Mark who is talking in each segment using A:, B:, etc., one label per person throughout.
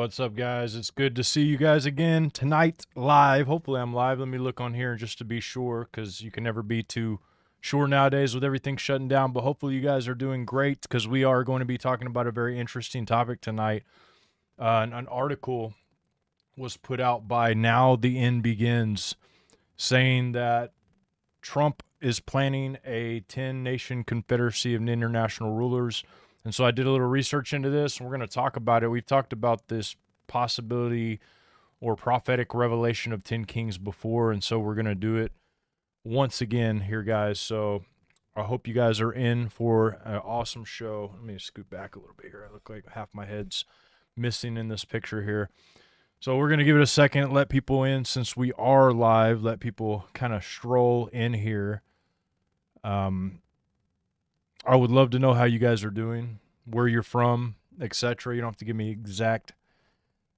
A: What's up, guys? It's good to see you guys again tonight live. Hopefully, I'm live. Let me look on here just to be sure, because you can never be too sure nowadays with everything shutting down. But hopefully, you guys are doing great, because we are going to be talking about a very interesting topic tonight. An article was put out by Now the End Begins saying that Trump is planning a 10-nation confederacy of international rulers. And so I did a little research into this, and we're going to talk about it. We've talked about this possibility or prophetic revelation of 10 kings before, and so we're going to do it once again here, guys. So I hope you guys are in for an awesome show. Let me scoot back a little bit here. I look like half my head's missing in this picture here. So we're going to give it a second, let people in since we are live, let people kind of stroll in here. I would love to know how you guys are doing, where you're from, etc. You don't have to give me exact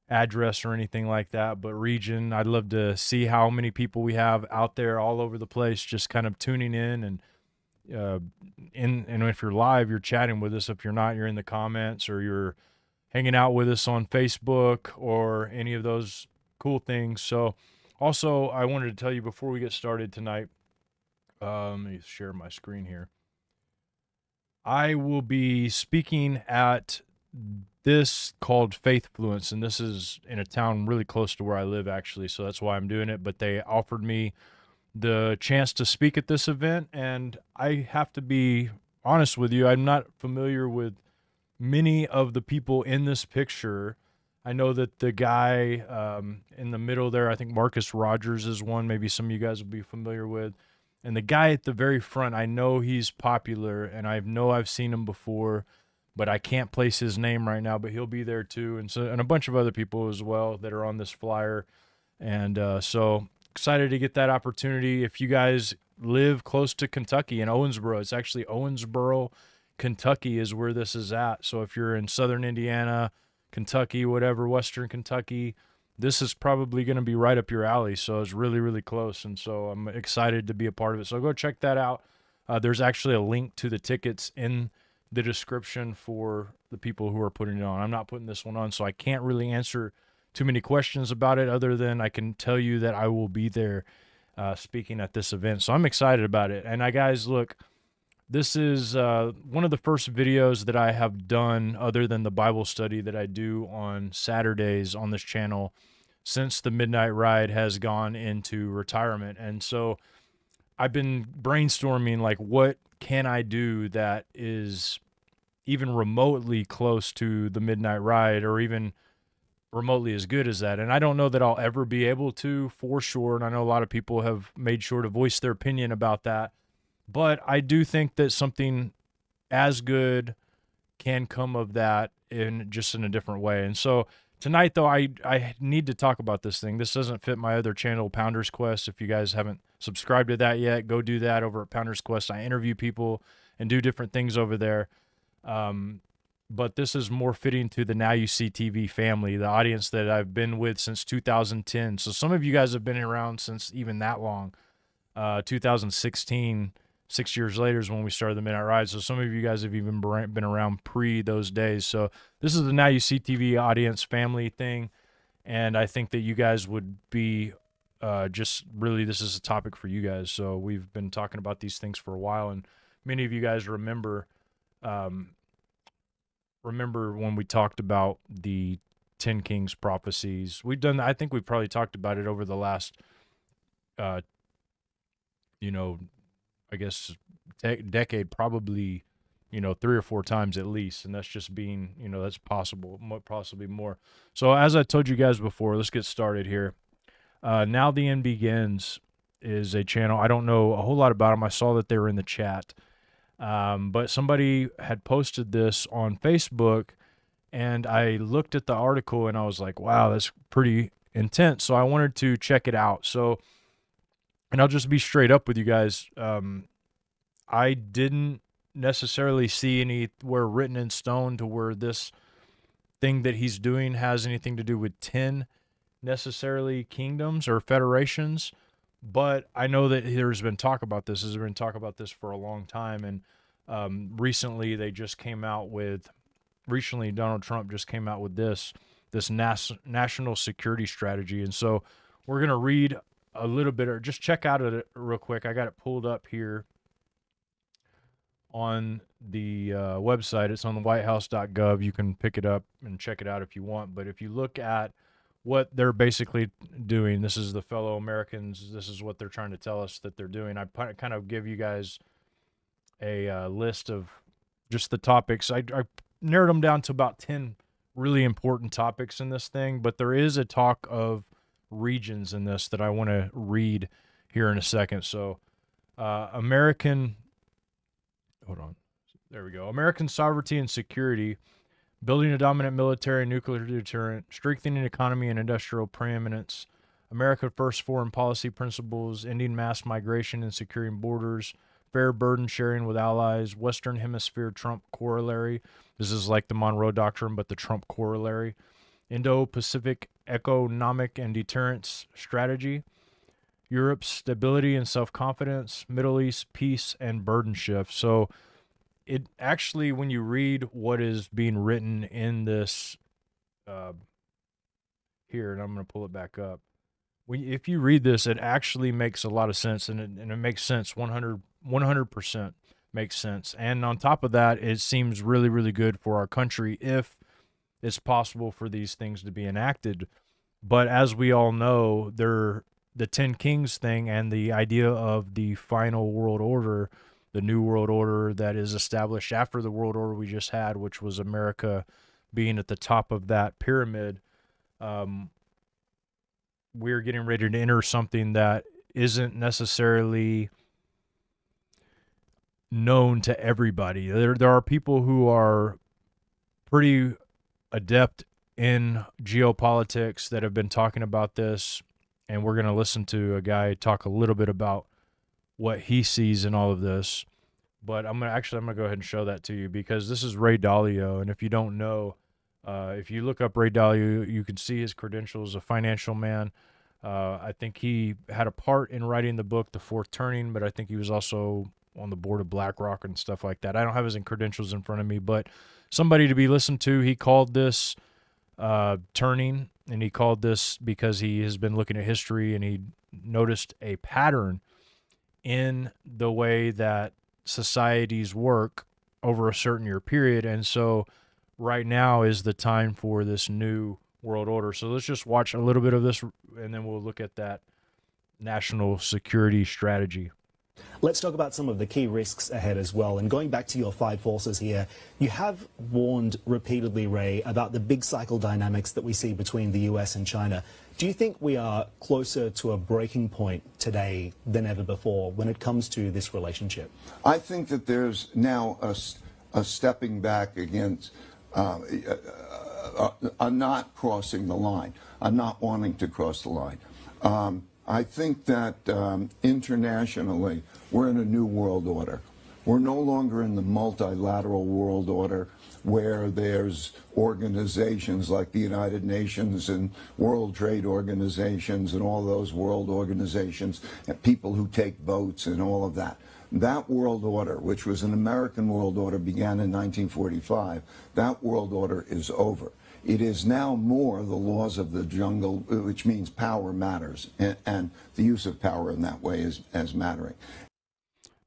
A: address or anything like that, but region. I'd love to see how many people we have out there all over the place just kind of tuning in, and if you're live, you're chatting with us. If you're not, you're in the comments, or you're hanging out with us on Facebook or any of those cool things. So also, I wanted to tell you before we get started tonight, let me share my screen here. I will be speaking at this called Faith Fluence, and this is in a town really close to where I live, actually, so that's why I'm doing it. But they offered me the chance to speak at this event, and I have to be honest with you, I'm not familiar with many of the people in this picture. I know that the guy in the middle there, I think Marcus Rogers is one, maybe some of you guys will be familiar with. And the guy at the very front, I know he's popular, and I know I've seen him before, but I can't place his name right now, but he'll be there too. And a bunch of other people as well that are on this flyer. And so excited to get that opportunity. If you guys live close to Kentucky in Owensboro, it's actually Owensboro, Kentucky is where this is at. So if you're in southern Indiana, Kentucky, whatever, western Kentucky, this is probably going to be right up your alley. So it's really, really close. And so I'm excited to be a part of it. So go check that out. There's actually a link to the tickets in the description for the people who are putting it on. I'm not putting this one on, so I can't really answer too many questions about it, other than I can tell you that I will be there speaking at this event. So I'm excited about it. And guys, look, this is one of the first videos that I have done, other than the Bible study that I do on Saturdays on this channel, since the Midnight Ride has gone into retirement. And so I've been brainstorming, like, what can I do that is even remotely close to the Midnight Ride, or even remotely as good as that. And I don't know that I'll ever be able to, for sure. And I know a lot of people have made sure to voice their opinion about that. But I do think that something as good can come of that, in a different way. And so tonight, though, I need to talk about this thing. This doesn't fit my other channel, Pounder's Quest. If you guys haven't subscribed to that yet, go do that over at Pounder's Quest. I interview people and do different things over there. But this is more fitting to the Now You See TV family, the audience that I've been with since 2010. So some of you guys have been around since even that long. 2016, 6 years later is when we started the Midnight Ride. So some of you guys have even been around pre those days. So this is the Now You See TV audience family thing. And I think that you guys would be just really, this is a topic for you guys. So we've been talking about these things for a while. And many of you guys remember when we talked about the 10 Kings prophecies. We've done, I think we've probably talked about it over the last, I guess decade, probably, 3 or 4 times at least. And that's just being, that's possible, possibly more. So as I told you guys before, let's get started here. Now the End Begins is a channel. I don't know a whole lot about them. I saw that they were in the chat. But somebody had posted this on Facebook, and I looked at the article and I was like, wow, that's pretty intense. So I wanted to check it out. So, and I'll just be straight up with you guys. I didn't necessarily see anywhere written in stone to where this thing that he's doing has anything to do with 10 necessarily kingdoms or federations. But I know that there's been talk about this. There's been talk about this for a long time. And recently Donald Trump just came out with this. this national security strategy. And so we're going to read a little bit, or just check out it real quick. I got it pulled up here on the website. It's on the whitehouse.gov. You can pick it up and check it out if you want. But if you look at what they're basically doing, this is the fellow Americans. This is what they're trying to tell us that they're doing. I kind of give you guys a list of just the topics. I narrowed them down to about 10 really important topics in this thing, but there is a talk of regions in this that I want to read here in a second. So, American, hold on. There we go. American sovereignty and security, building a dominant military and nuclear deterrent, strengthening economy and industrial preeminence, America First foreign policy principles, ending mass migration and securing borders, fair burden sharing with allies, Western Hemisphere Trump corollary. This is like the Monroe Doctrine, but the Trump corollary. Indo-Pacific economic and deterrence strategy, Europe's stability and self-confidence, Middle East peace and burden shift. So it actually, when you read what is being written in this here, and I'm going to pull it back up. If you read this, it actually makes a lot of sense, and it makes sense 100% makes sense. And on top of that, it seems really, really good for our country if it's possible for these things to be enacted. But as we all know, the 10 Kings thing and the idea of the final world order, the new world order that is established after the world order we just had, which was America being at the top of that pyramid, we're getting ready to enter something that isn't necessarily known to everybody. There are people who are pretty adept in geopolitics that have been talking about this, and we're going to listen to a guy talk a little bit about what he sees in all of this. But I'm gonna go ahead and show that to you, because this is Ray Dalio, and if you don't know, if you look up Ray Dalio, you can see his credentials: a financial man. I think he had a part in writing the book The Fourth Turning, but I think he was also on the board of BlackRock and stuff like that. I don't have his credentials in front of me, but somebody to be listened to. He called this turning, and he called this because he has been looking at history, and he noticed a pattern in the way that societies work over a certain year period. And so right now is the time for this new world order. So let's just watch a little bit of this, and then we'll look at that national security strategy.
B: Let's talk about some of the key risks ahead as well. And going back to your 5 forces here, you have warned repeatedly, Ray, about the big cycle dynamics that we see between the US and China. Do you think we are closer to a breaking point today than ever before when it comes to this relationship?
C: I think that there's now a stepping back against not crossing the line, not wanting to cross the line. I think that internationally, we're in a new world order. We're no longer in the multilateral world order where there's organizations like the United Nations and World Trade Organizations and all those world organizations and people who take votes and all of that. That world order, which was an American world order, began in 1945. That world order is over. It is now more the laws of the jungle, which means power matters, and the use of power in that way is as mattering.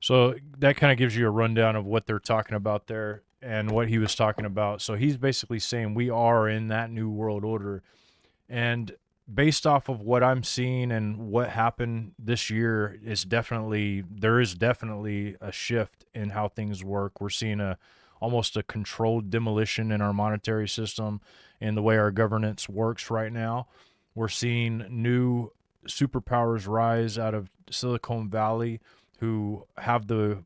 A: So that kind of gives you a rundown of what they're talking about there and what he was talking about. So he's basically saying we are in that new world order. And based off of what I'm seeing and what happened this year, there is definitely a shift in how things work. We're seeing almost a controlled demolition in our monetary system and the way our governance works right now. We're seeing new superpowers rise out of Silicon Valley who have the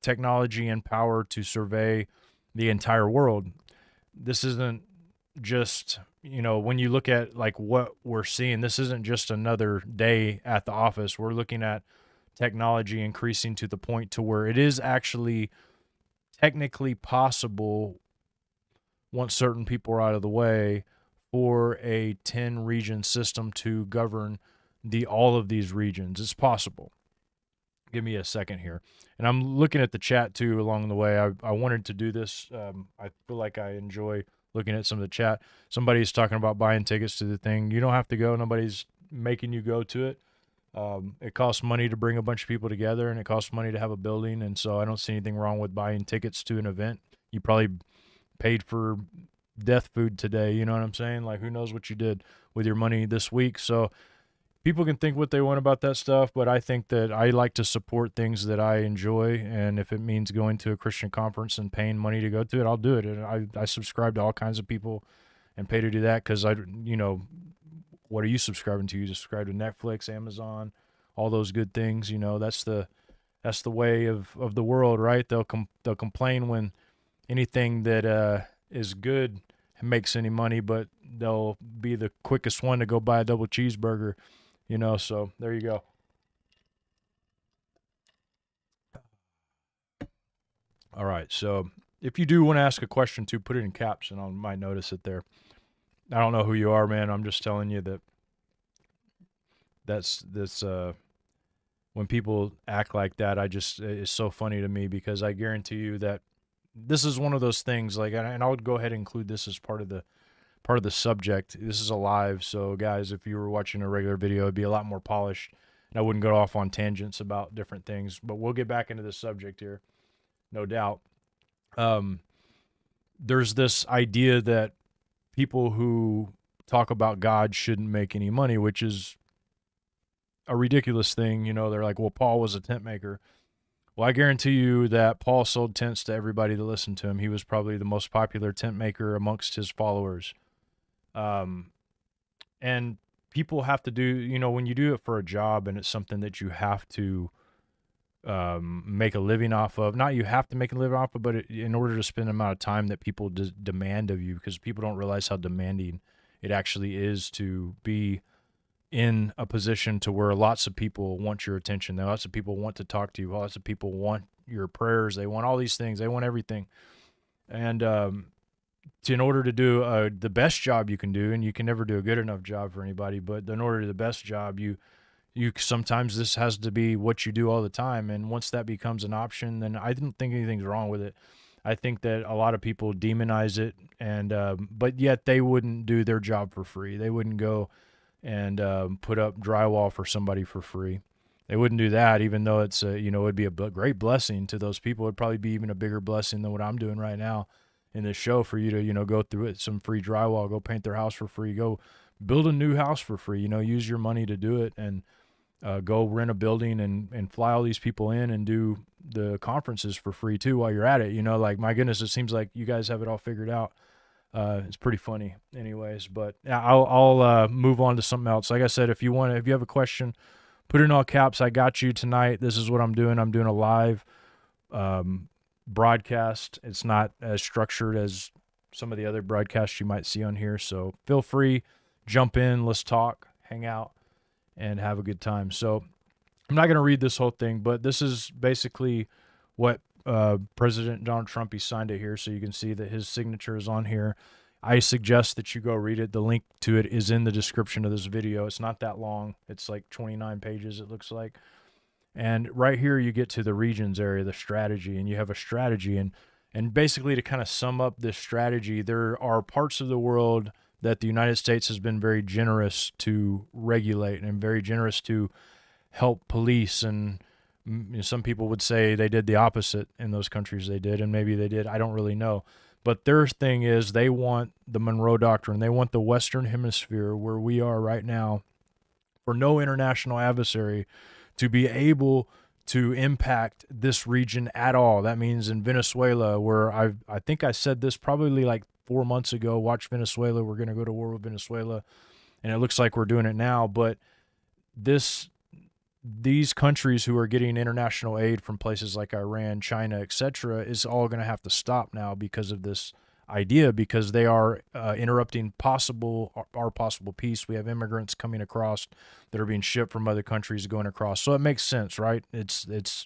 A: technology and power to survey the entire world. This isn't just, when you look at like what we're seeing, this isn't just another day at the office. We're looking at technology increasing to the point to where it is actually technically possible, once certain people are out of the way, for a 10 region system to govern all of these regions. It's possible. Give me a second here. And I'm looking at the chat too along the way. I wanted to do this. I feel like I enjoy looking at some of the chat. Somebody's talking about buying tickets to the thing. You don't have to go. Nobody's making you go to it. It costs money to bring a bunch of people together, and it costs money to have a building. And so I don't see anything wrong with buying tickets to an event. You probably paid for death food today. You know what I'm saying? Like, who knows what you did with your money this week. So people can think what they want about that stuff, but I think that I like to support things that I enjoy. And if it means going to a Christian conference and paying money to go to it, I'll do it. And I subscribe to all kinds of people and pay to do that because what are you subscribing to? You subscribe to Netflix, Amazon, all those good things. That's the way of the world, right? They'll complain when anything that is good makes any money, but they'll be the quickest one to go buy a double cheeseburger, so there you go. All right, so if you do want to ask a question too, put it in caps and I might notice it there. I don't know who you are, man. I'm just telling you that's when people act like that, it's so funny to me because I guarantee you that this is one of those things, like, and I would go ahead and include this as part of the subject. This is a live, so guys, if you were watching a regular video, it'd be a lot more polished, and I wouldn't go off on tangents about different things. But we'll get back into the subject here, no doubt. There's this idea that people who talk about God shouldn't make any money, which is a ridiculous thing. They're like, well, Paul was a tent maker. Well, I guarantee you that Paul sold tents to everybody that listened to him. He was probably the most popular tent maker amongst his followers. And people have to do, when you do it for a job and it's something that you have to make a living off of, not you have to make a living off of, but in order to spend the amount of time that people demand of you, because people don't realize how demanding it actually is to be in a position to where lots of people want your attention. Lots of people want to talk to you. Lots of people want your prayers. They want all these things. They want everything. And in order to do the best job you can do, and you can never do a good enough job for anybody, but in order to do the best job, you sometimes this has to be what you do all the time. And once that becomes an option, then I don't think anything's wrong with it. I think that a lot of people demonize it, and but yet they wouldn't do their job for free. They wouldn't go and put up drywall for somebody for free. They wouldn't do that, even though it's it'd be a great blessing to those people. It'd probably be even a bigger blessing than what I'm doing right now in this show for you to go through it, some free drywall, go paint their house for free, go build a new house for free. Use your money to do it, and go rent a building and fly all these people in and do the conferences for free too while you're at it. Like, my goodness, it seems like you guys have it all figured out. It's pretty funny anyways, but I'll move on to something else. Like I said, if you have a question, put it in all caps. I got you tonight. This is what I'm doing. I'm doing a live broadcast. It's not as structured as some of the other broadcasts you might see on here. So feel free, jump in, let's talk, hang out, and have a good time. So I'm not going to read this whole thing, but this is basically what President Donald Trump, he signed it here, so you can see that his signature is on here. I suggest that you go read it. The link to it is in the description of this video. It's not that long. It's like 29 pages, it looks like. And right here you get to the regions area, the strategy, and you have a strategy. And basically, to kind of sum up this strategy, there are parts of the world that the United States has been very generous to regulate and very generous to help police. And some people would say they did the opposite in those countries they did, and maybe they did. I don't really know. But their thing is they want the Monroe Doctrine. They want the Western Hemisphere, where we are right now, for no international adversary to be able to impact this region at all. That means in Venezuela, where I think I said this probably like 4 months ago, watch Venezuela, we're going to go to war with Venezuela, and it looks like we're doing it now. But these countries who are getting international aid from places like Iran, China, etc., is all going to have to stop now because of this idea, because they are interrupting our possible peace. We have immigrants coming across that are being shipped from other countries going across. So it makes sense, right? It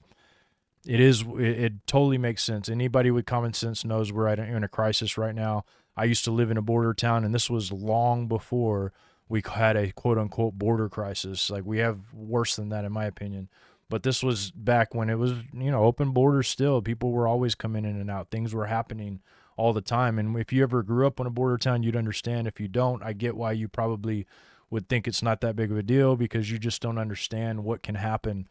A: totally makes sense. Anybody with common sense knows we're in a crisis right now. I used to live in a border town, and this was long before we had a quote-unquote border crisis. Like, we have worse than that, in my opinion. But this was back when it was, open borders still. People were always coming in and out. Things were happening all the time. And if you ever grew up on a border town, you'd understand. If you don't, I get why you probably would think it's not that big of a deal, because you just don't understand what can happen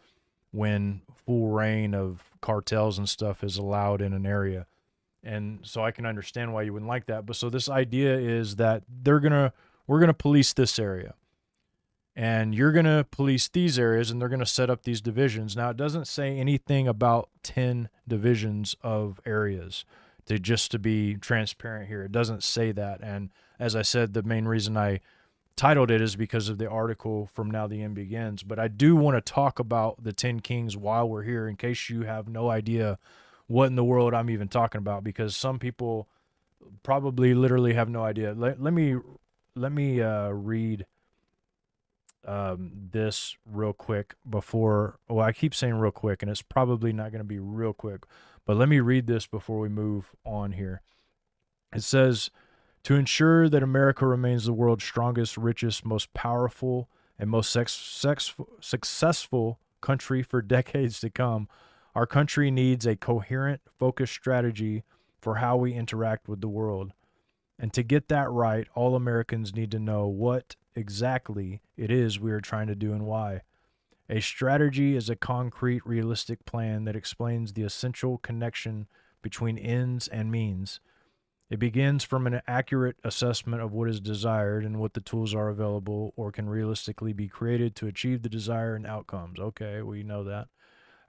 A: when full reign of cartels and stuff is allowed in an area. And so I can understand why you wouldn't like that. But so this idea is that we're gonna police this area, and you're gonna police these areas, and they're gonna set up these divisions. Now, it doesn't say anything about 10 divisions of areas. To be transparent here, it doesn't say that. And as I said, the main reason I titled it is because of the article from Now the End Begins. But I do want to talk about the 10 kings while we're here, in case you have no idea what in the world I'm even talking about, because some people probably literally have no idea. Let me read this real quick before. Well, I keep saying real quick, and it's probably not going to be real quick, but let me read this before we move on here. It says, to ensure that America remains the world's strongest, richest, most powerful, and most successful country for decades to come, our country needs a coherent, focused strategy for how we interact with the world. And to get that right, all Americans need to know what exactly it is we are trying to do and why. A strategy is a concrete, realistic plan that explains the essential connection between ends and means. It begins from an accurate assessment of what is desired and what the tools are available or can realistically be created to achieve the desired outcomes. Okay, we know that.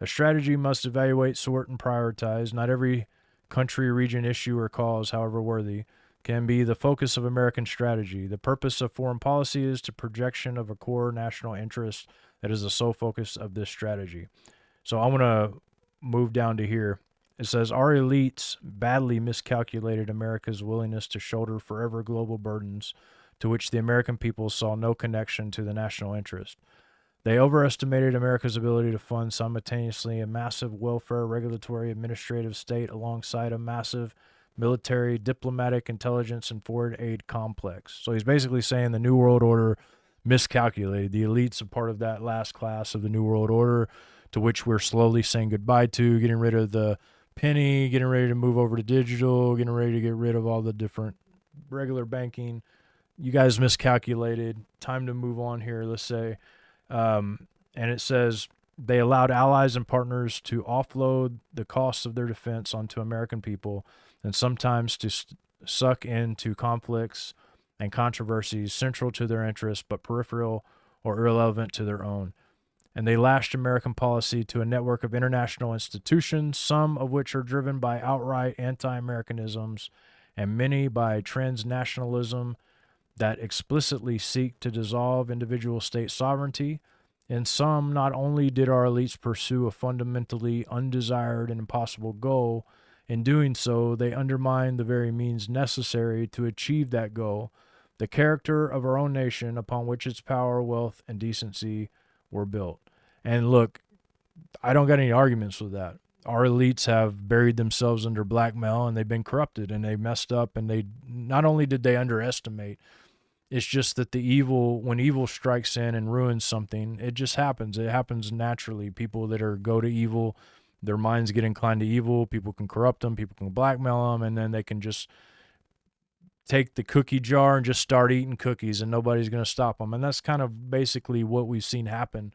A: A strategy must evaluate, sort, and prioritize. Not every country, region, issue, or cause, however worthy, can be the focus of American strategy. The purpose of foreign policy is the projection of a core national interest that is the sole focus of this strategy. So I want to move down to here. It says, our elites badly miscalculated America's willingness to shoulder forever global burdens to which the American people saw no connection to the national interest. They overestimated America's ability to fund simultaneously a massive welfare, regulatory, administrative state alongside a massive military, diplomatic, intelligence, and foreign aid complex. So he's basically saying the New World Order miscalculated. The elites are part of that last class of the New World Order, to which we're slowly saying goodbye to, getting rid of the penny, getting ready to move over to digital, getting ready to get rid of all the different regular banking. You guys miscalculated. Time to move on here, let's say. And it says they allowed allies and partners to offload the costs of their defense onto American people, and sometimes to suck into conflicts and controversies central to their interests but peripheral or irrelevant to their own. And they lashed American policy to a network of international institutions, some of which are driven by outright anti-Americanisms and many by transnationalism that explicitly seek to dissolve individual state sovereignty. In some, not only did our elites pursue a fundamentally undesired and impossible goal, in doing so, they undermined the very means necessary to achieve that goal, the character of our own nation upon which its power, wealth, and decency were built. And look, I don't got any arguments with that. Our elites have buried themselves under blackmail, and they've been corrupted, and they messed up, and they not only did they underestimate, it's just that when evil strikes in and ruins something, it just happens. It happens naturally. People that go to evil, their minds get inclined to evil. People can corrupt them. People can blackmail them, and then they can just take the cookie jar and just start eating cookies, and nobody's going to stop them. And that's kind of basically what we've seen happen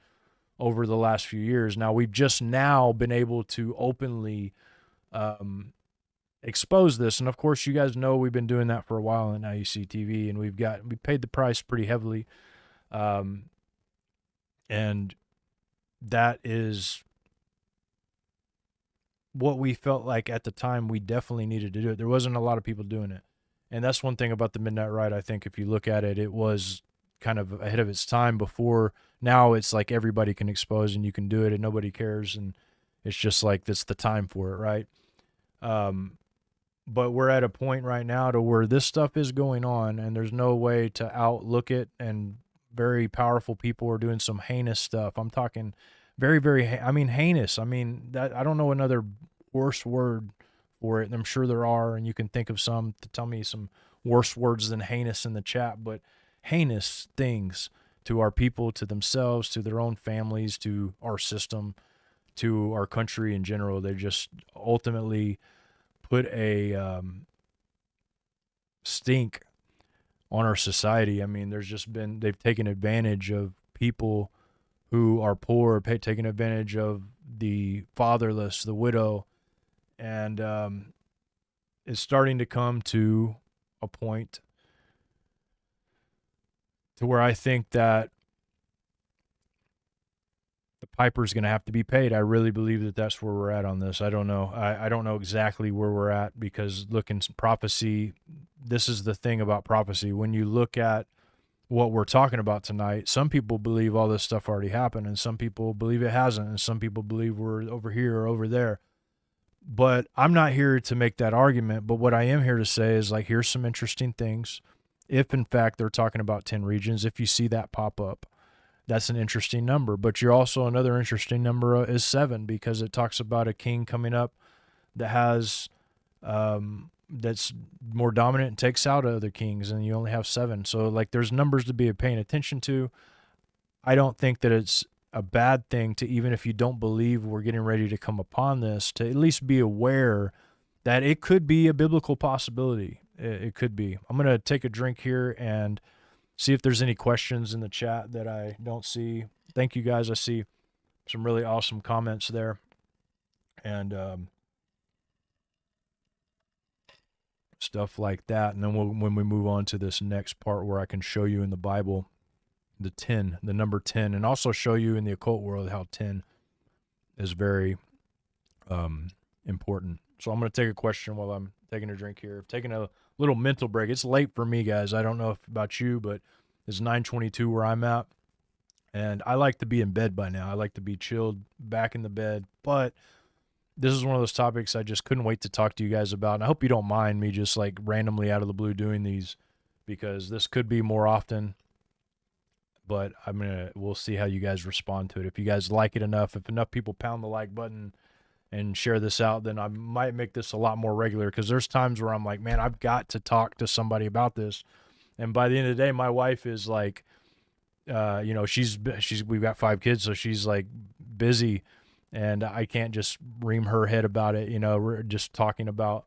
A: over the last few years. Now, we've just now been able to openly expose this. And of course, you guys know we've been doing that for a while in IUC TV, and we paid the price pretty heavily. And that is what we felt like at the time we definitely needed to do it. There wasn't a lot of people doing it. And that's one thing about the Midnight Ride. I think if you look at it, it was kind of ahead of its time. Before now, it's like everybody can expose and you can do it and nobody cares. And it's just like, that's the time for it, right? But we're at a point right now to where this stuff is going on and there's no way to outlook it. And very powerful people are doing some heinous stuff. I'm talking very, very, heinous. I don't know another worse word for it. And I'm sure there are, and you can think of some to tell me some worse words than heinous in the chat, but heinous things to our people, to themselves, to their own families, to our system, to our country in general. They just ultimately put a stink on our society. I mean, they've taken advantage of people who are poor, taken advantage of the fatherless, the widow, and it's starting to come to a point to where I think that the piper's going to have to be paid. I really believe that that's where we're at on this. I don't know. I don't know exactly where we're at, because look, in prophecy, this is the thing about prophecy. When you look at what we're talking about tonight, some people believe all this stuff already happened, and some people believe it hasn't, and some people believe we're over here or over there. But I'm not here to make that argument. But what I am here to say is, like, here's some interesting things. If in fact they're talking about 10 regions, if you see that pop up, that's an interesting number. But you're also, another interesting number is 7, because it talks about a king coming up that has that's more dominant and takes out other kings, and you only have 7. So, like, there's numbers to be paying attention to. I don't think that it's a bad thing to, even if you don't believe we're getting ready to come upon this, to at least be aware that it could be a biblical possibility. It could be. I'm going to take a drink here and see if there's any questions in the chat that I don't see. Thank you, guys. I see some really awesome comments there. And stuff like that. And then when we move on to this next part where I can show you in the Bible the number 10, and also show you in the occult world how 10 is very important. So I'm going to take a question while I'm taking a drink here. Taking a little mental break. It's late for me, guys. I don't know about you, but it's 9:22 where I'm at. And I like to be in bed by now. I like to be chilled back in the bed. But this is one of those topics I just couldn't wait to talk to you guys about. And I hope you don't mind me just like randomly out of the blue doing these, because this could be more often. But we'll see how you guys respond to it. If you guys like it enough, if enough people pound the like button and share this out, then I might make this a lot more regular, because there's times where I'm like, man, I've got to talk to somebody about this. And by the end of the day, my wife is like, we've got 5 kids, so she's like busy, and I can't just ream her head about it. We're just talking about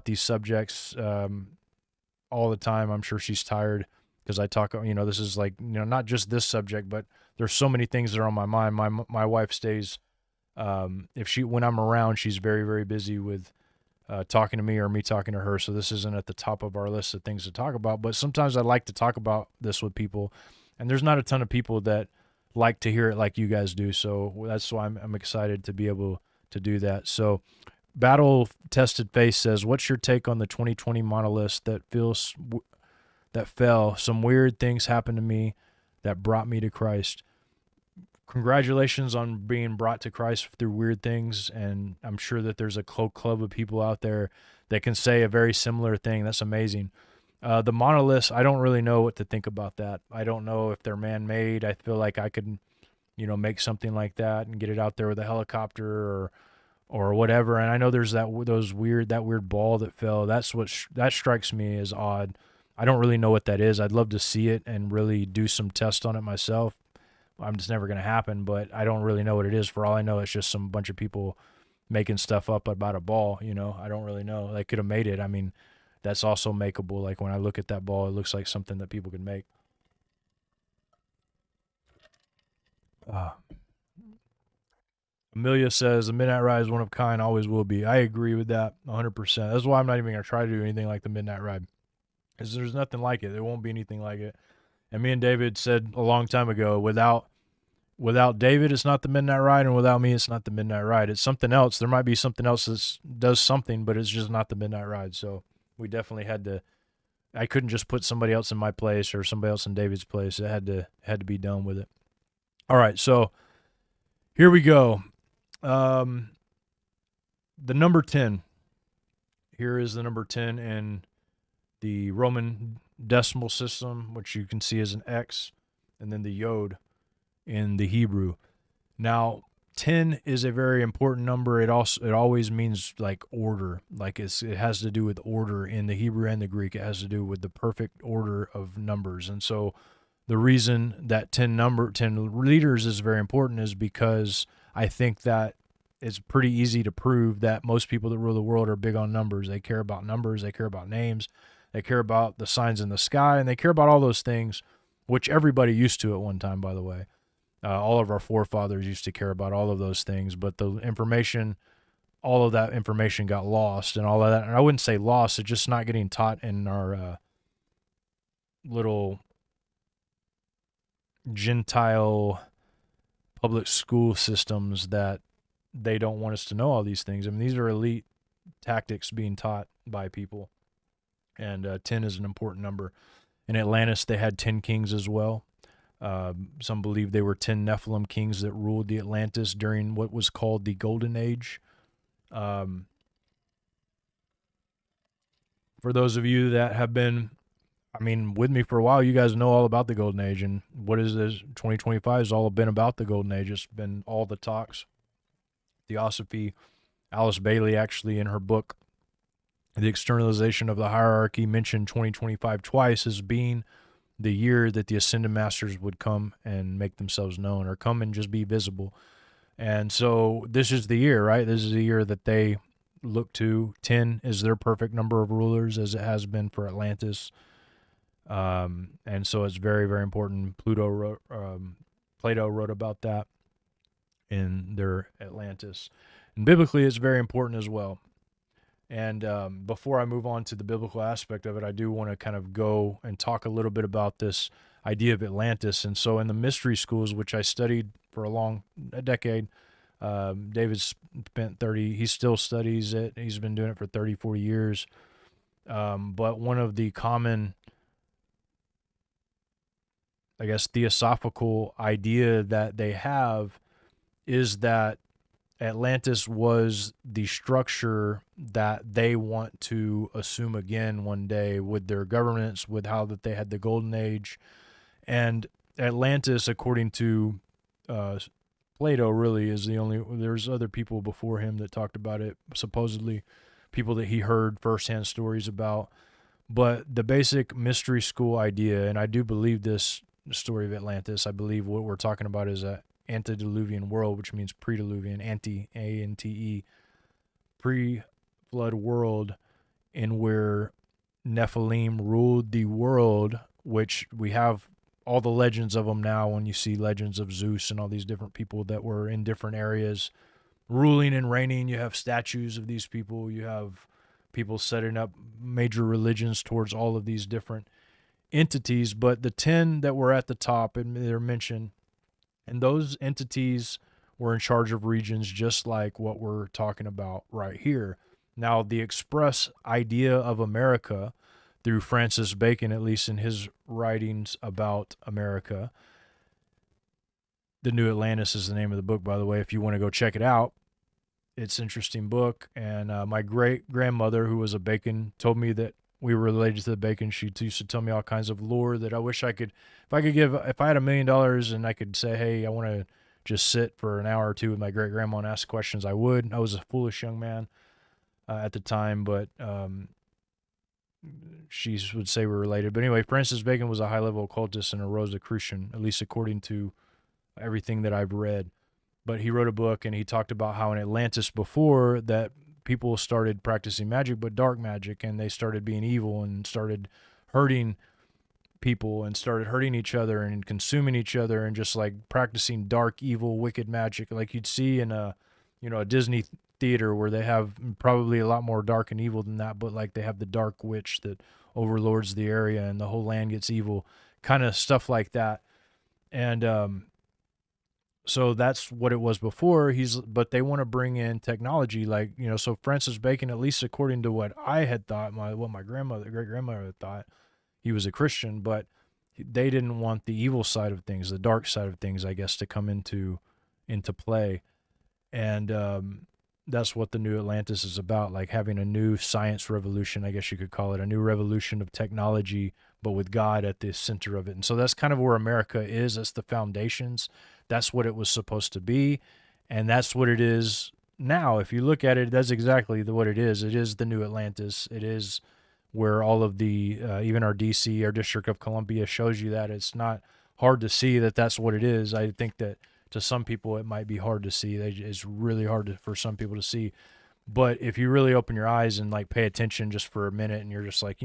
A: these subjects all the time. I'm sure she's tired, because I talk, this is like, not just this subject, but there's so many things that are on my mind. My wife stays, when I'm around, she's very, very busy with talking to me or me talking to her. So this isn't at the top of our list of things to talk about, but sometimes I like to talk about this with people, and there's not a ton of people that like to hear it like you guys do. So that's why I'm excited to be able to do that. So Battle Tested Face says, what's your take on the 2020 monolith that fell? Some weird things happened to me that brought me to Christ. Congratulations on being brought to Christ through weird things, and I'm sure that there's a club of people out there that can say a very similar thing. That's amazing. The monoliths, I don't really know what to think about that. I don't know if they're man-made. I feel like I could, make something like that and get it out there with a helicopter or whatever. And I know there's that weird ball that fell. That strikes me as odd. I don't really know what that is. I'd love to see it and really do some tests on it myself. I'm just never going to happen, but I don't really know what it is. For all I know, it's just some bunch of people making stuff up about a ball. I don't really know. They could have made it. I mean, that's also makeable. Like, when I look at that ball, it looks like something that people could make. Amelia says, the Midnight Ride is one of a kind, always will be. I agree with that 100%. That's why I'm not even going to try to do anything like the Midnight Ride, because there's nothing like it. There won't be anything like it. And me and David said a long time ago, without David, it's not the Midnight Ride, and without me, it's not the Midnight Ride. It's something else. There might be something else that does something, but it's just not the Midnight Ride. So we definitely had to. I couldn't just put somebody else in my place or somebody else in David's place. It had to be done with it. All right, so here we go. The number 10. Here is the number 10 in the Roman decimal system, which you can see as an X, and then the Yod in the Hebrew. Now, 10 is a very important number. It always means like order. Like it has to do with order in the Hebrew and the Greek. It has to do with the perfect order of numbers. And so the reason that 10 leaders is very important is because I think that it's pretty easy to prove that most people that rule the world are big on numbers. They care about numbers. They care about names. They care about the signs in the sky, and they care about all those things, which everybody used to at one time, by the way. All of our forefathers used to care about all of those things, but the information, all of that information got lost and all of that. And I wouldn't say lost, it's just not getting taught in our little Gentile public school systems that they don't want us to know all these things. I mean, these are elite tactics being taught by people. And 10 is an important number. In Atlantis, they had 10 kings as well. Some believe they were 10 Nephilim kings that ruled the Atlantis during what was called the Golden Age. For those of you that have been, with me for a while, you guys know all about the Golden Age. And what is this? 2025 has all been about the Golden Age. It's been all the talks. Theosophy. Alice Bailey, actually, in her book, The Externalization of the Hierarchy, mentioned 2025 twice as being the year that the Ascended Masters would come and make themselves known, or come and just be visible. And so this is the year, right? This is the year that they look to. 10 is their perfect number of rulers, as it has been for Atlantis. And so it's very, very important. Plato wrote about that in their Atlantis. And biblically, it's very important as well. And before I move on to the biblical aspect of it, I do want to kind of go and talk a little bit about this idea of Atlantis. And so in the mystery schools, which I studied for a decade, David spent 30, he still studies it. He's been doing it for 30, 40 years. But one of the common, I guess, theosophical idea that they have is that Atlantis was the structure that they want to assume again one day with their governance, with how that they had the Golden Age. And Atlantis, according to Plato, really is the only, there's other people before him that talked about it, supposedly people that he heard firsthand stories about. But the basic mystery school idea, and I do believe this story of Atlantis, I believe what we're talking about is a antediluvian world, which means pre-diluvian, A-N-T-E, pre-flood world, in where Nephilim ruled the world, which we have all the legends of them now. When you see legends of Zeus and all these different people that were in different areas ruling and reigning, you have statues of these people, you have people setting up major religions towards all of these different entities. But the 10 that were at the top, and they're mentioned, and those entities were in charge of regions just like what we're talking about right here. Now, the express idea of America through Francis Bacon, at least in his writings about America, The New Atlantis is the name of the book, by the way, if you want to go check it out. It's an interesting book. And my great-grandmother, who was a Bacon, told me that we were related to the Bacon. She used to tell me all kinds of lore that I wish I could, if I had $1 million and I could say, hey, I want to just sit for an hour or two with my great grandma and ask questions, I would. I was a foolish young man at the time, but she would say we're related. But anyway, Francis Bacon was a high-level occultist and a Rosicrucian, at least according to everything that I've read. But he wrote a book, and he talked about how in Atlantis before that people started practicing magic, but dark magic, and they started being evil and started hurting people and started hurting each other and consuming each other and just like practicing dark, evil, wicked magic like you'd see in a Disney theater, where they have probably a lot more dark and evil than that, but like they have the dark witch that overlords the area and the whole land gets evil, kind of stuff like that. And so that's what it was before. But they want to bring in technology, like, so Francis Bacon, at least according to what I had thought, what my great grandmother had thought, he was a Christian, but they didn't want the evil side of things, the dark side of things, I guess, to come into play. And that's what the New Atlantis is about, like having a new science revolution, I guess you could call it, a new revolution of technology, but with God at the center of it. And so that's kind of where America is. That's the foundations. That's what it was supposed to be, and that's what it is now. If you look at it, that's exactly what it is. It is the New Atlantis. It is where all of the, even our DC, our District of Columbia, shows you that. It's not hard to see that that's what it is. I think that to some people it might be hard to see. It's really hard for some people to see. But if you really open your eyes and like pay attention just for a minute, and you're just like,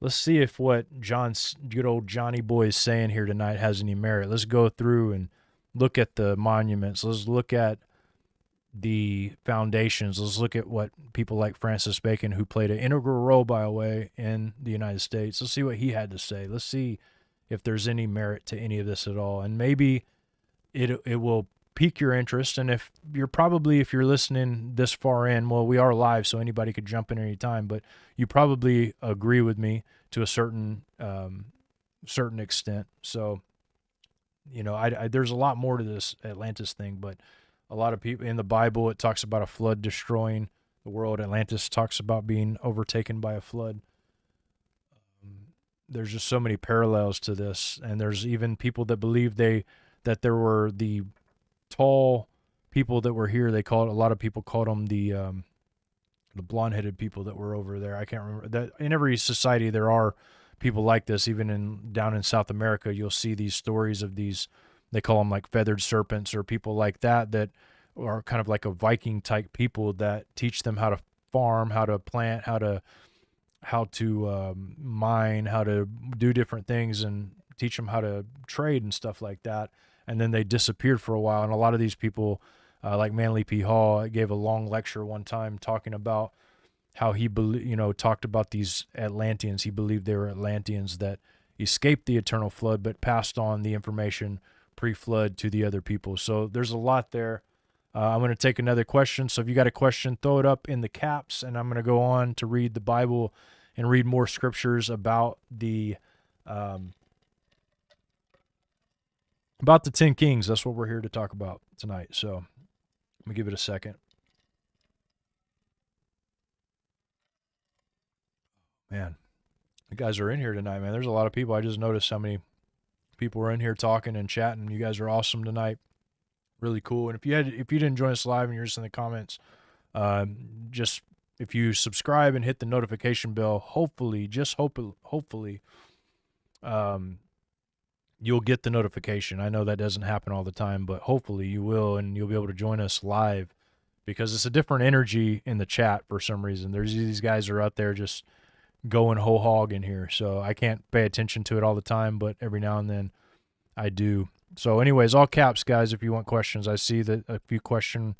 A: let's see if what John's good old Johnny boy is saying here tonight has any merit. Let's go through and look at the monuments. Let's look at the foundations. Let's look at what people like Francis Bacon, who played an integral role, by the way, in the United States. Let's see what he had to say. Let's see if there's any merit to any of this at all. And maybe it will pique your interest. And if you're listening this far in, well, we are live, so anybody could jump in any time, but you probably agree with me to a certain extent. So, there's a lot more to this Atlantis thing, but a lot of people in the Bible, it talks about a flood destroying the world. Atlantis talks about being overtaken by a flood. There's just so many parallels to this, and there's even people that believe that there were the tall people that were here. A lot of people called them the blonde-headed people that were over there. I can't remember that. In every society there are people like this. Even down in South America, you'll see these stories of these, they call them like feathered serpents or people like that are kind of like a Viking type people that teach them how to farm, how to plant, how to mine, how to do different things, and teach them how to trade and stuff like that. And then they disappeared for a while. And a lot of these people, like Manly P. Hall, gave a long lecture one time talking about how he talked about these Atlanteans. He believed they were Atlanteans that escaped the eternal flood, but passed on the information pre-flood to the other people. So there's a lot there. I'm going to take another question. So if you got a question, throw it up in the caps, and I'm going to go on to read the Bible and read more scriptures about the 10 kings. That's what we're here to talk about tonight. So let me give it a second. Man, the guys are in here tonight, man. There's a lot of people. I just noticed how many people are in here talking and chatting. You guys are awesome tonight. Really cool. And if you didn't join us live and you're just in the comments, just if you subscribe and hit the notification bell, hopefully, you'll get the notification. I know that doesn't happen all the time, but hopefully you will, and you'll be able to join us live, because it's a different energy in the chat for some reason. There's these guys are out there just going whole hog in here, so I can't pay attention to it all the time, but every now and then I do. So anyways, all caps, guys, if you want questions. I see that a few question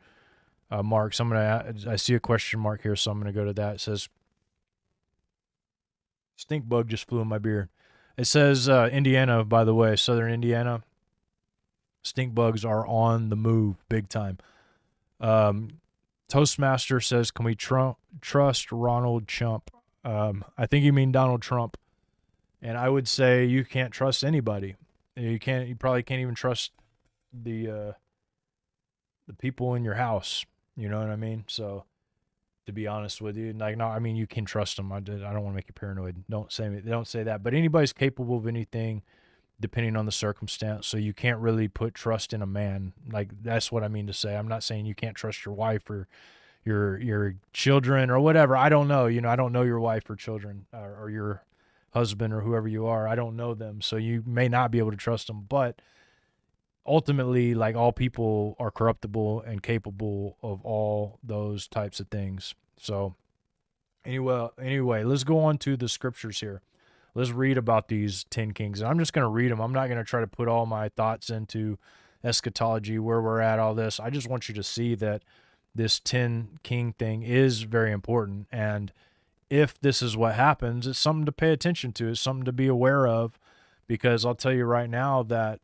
A: marks. I see a question mark here, so I'm going to go to that. It says, stink bug just flew in my beard. It says Indiana, by the way, southern Indiana, stink bugs are on the move big time. Toastmaster says, can we trust Ronald Chump? I think you mean Donald Trump. And I would say you can't trust anybody. You probably can't even trust the people in your house. You know what I mean? So, to be honest with you, like, no, I mean, you can trust them. I don't want to make you paranoid. Don't say that. But anybody's capable of anything, depending on the circumstance. So you can't really put trust in a man. Like, that's what I mean to say. I'm not saying you can't trust your wife or your children or whatever. I don't know. I don't know your wife or children or your husband or whoever you are. I don't know them, so you may not be able to trust them. But ultimately, like, all people are corruptible and capable of all those types of things. So anyway, let's go on to the scriptures here. Let's read about these 10 kings. And I'm just going to read them. I'm not going to try to put all my thoughts into eschatology, where we're at, all this. I just want you to see that this 10 king thing is very important. And if this is what happens, it's something to pay attention to. It's something to be aware of, because I'll tell you right now that